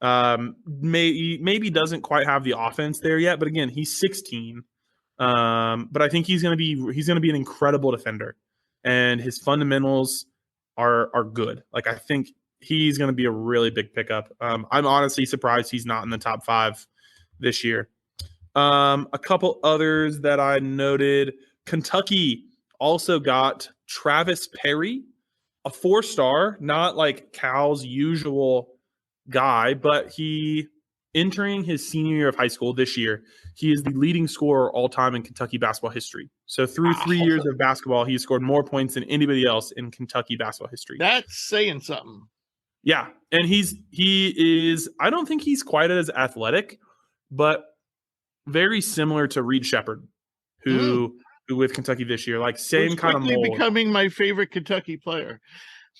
Maybe doesn't quite have the offense there yet, but again, he's 16. But I think he's gonna be an incredible defender, and his fundamentals are good. Like, I think he's gonna be a really big pickup. I'm honestly surprised he's not in the top 5 this year. A couple others that I noted: Kentucky also got Travis Perry, a 4-star, not like Cal's usual guy, but he entering his senior year of high school this year, he is the leading scorer all time in Kentucky basketball history. So through 3 years of basketball, he scored more points than anybody else in Kentucky basketball history. That's saying something. Yeah, and he is. I don't think he's quite as athletic, but very similar to Reed Shepherd, who with Kentucky this year, like same kind of mold. Becoming my favorite Kentucky player.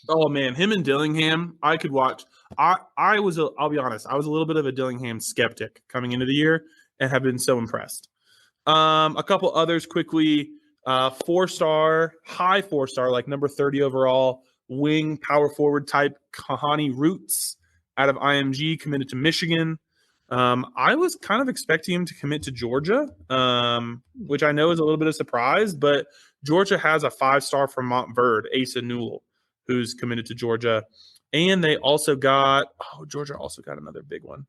Oh man, him and Dillingham, I could watch. I'll be honest, I was a little bit of a Dillingham skeptic coming into the year and have been so impressed. A couple others quickly. 4-star, high 4-star, like number 30 overall, wing power forward type Kahani Roots out of IMG, committed to Michigan. I was kind of expecting him to commit to Georgia, which I know is a little bit of a surprise, but Georgia has a 5-star from Montverde, Asa Newell, who's committed to Georgia. And they also got Georgia also got another big one.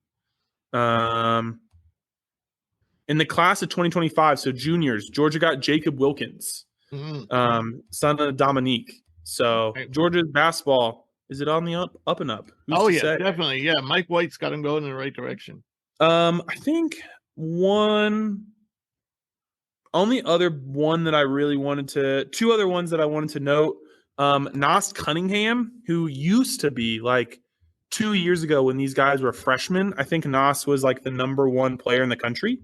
In the class of 2025, so juniors, Georgia got Jacob Wilkins, son of Dominique. So Georgia's basketball, is it on the up and up? Who's definitely. Yeah, Mike White's got him going in the right direction. I think only other one that I really wanted to, 2 other ones that I wanted to note. Nas Cunningham, who used to be like 2 years ago when these guys were freshmen, I think Nas was like the number 1 player in the country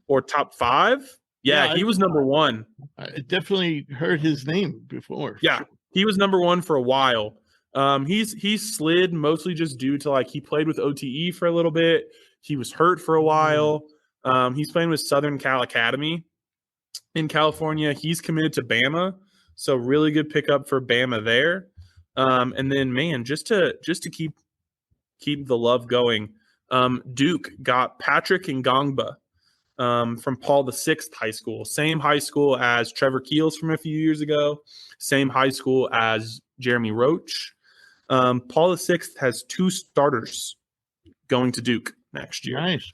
or top 5. Yeah, he was number 1. I definitely heard his name before. Yeah, he was number 1 for a while. He's slid mostly just due to like he played with OTE for a little bit. He was hurt for a while. He's playing with Southern Cal Academy in California. He's committed to Bama. So really good pickup for Bama there. And then, man, just to keep the love going, Duke got Patrick Ngongba from Paul VI High School. Same high school as Trevor Keels from a few years ago. Same high school as Jeremy Roach. Paul VI has 2 starters going to Duke next year. Nice.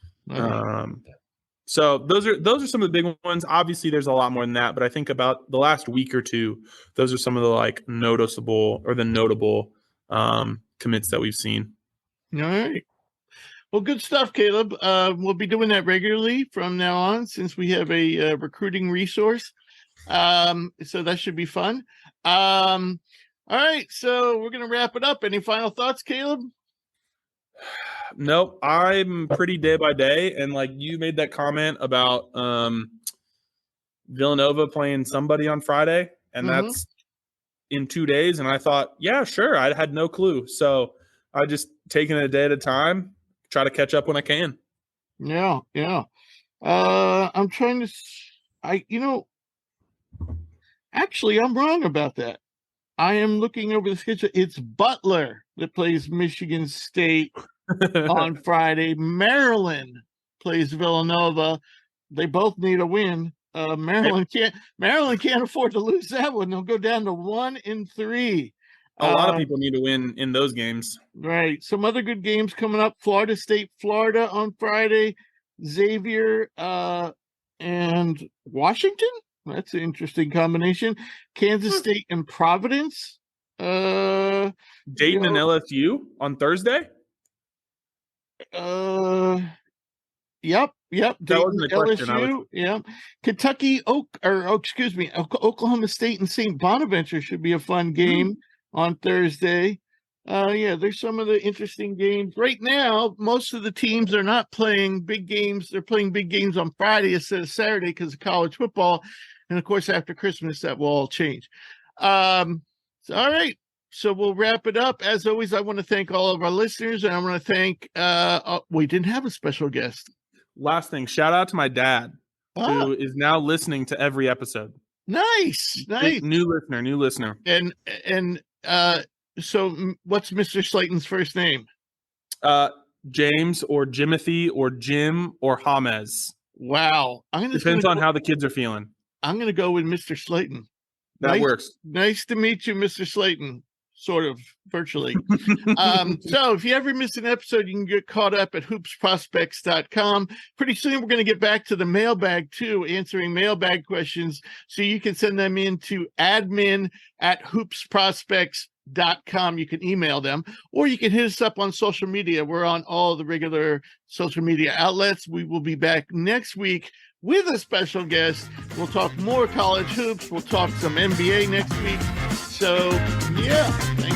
So those are some of the big ones. Obviously, there's a lot more than that, but I think about the last week or two, those are some of the like noticeable or the notable commits that we've seen. All right. Well, good stuff, Caleb. We'll be doing that regularly from now on since we have a recruiting resource. So that should be fun. All right. So we're going to wrap it up. Any final thoughts, Caleb? Nope. I'm pretty day by day. And like you made that comment about Villanova playing somebody on Friday, and that's in 2 days. And I thought, yeah, sure. I had no clue. So I just taking it a day at a time, try to catch up when I can. Yeah. I'm trying to, actually, I'm wrong about that. I am looking over the schedule. It's Butler that plays Michigan State on Friday. Maryland plays Villanova. They both need a win. Maryland can't afford to lose that one. They'll go down to 1-3. A lot of people need to win in those games. Right. Some other good games coming up. Florida State, Florida on Friday. Xavier and Washington. That's an interesting combination. Kansas State and Providence. Dayton and LSU on Thursday. Yep. That wasn't a question. LSU. Yeah. Kentucky Oklahoma State and St. Bonaventure should be a fun game on Thursday. There's some of the interesting games. Right now, most of the teams are not playing big games. They're playing big games on Friday instead of Saturday because of college football. And of course, after Christmas, that will all change. All right. So we'll wrap it up. As always, I want to thank all of our listeners, and I want to thank we didn't have a special guest. Last thing, shout out to my dad, who is now listening to every episode. Nice. New listener. And so what's Mr. Slaton's first name? James or Jimothy or Jim or James. Wow. Depends on how the kids are feeling. I'm going to go with Mr. Slaton. That works. Nice to meet you, Mr. Slaton. Sort of virtually. So if you ever miss an episode, you can get caught up at hoopsprospects.com. Pretty soon we're going to get back to the mailbag too, answering mailbag questions. So you can send them in to admin@hoopsprospects.com. You can email them, or you can hit us up on social media. We're on all the regular social media outlets. We will be back next week with a special guest. We'll talk more college hoops. We'll talk some NBA next week. So, yeah, thanks.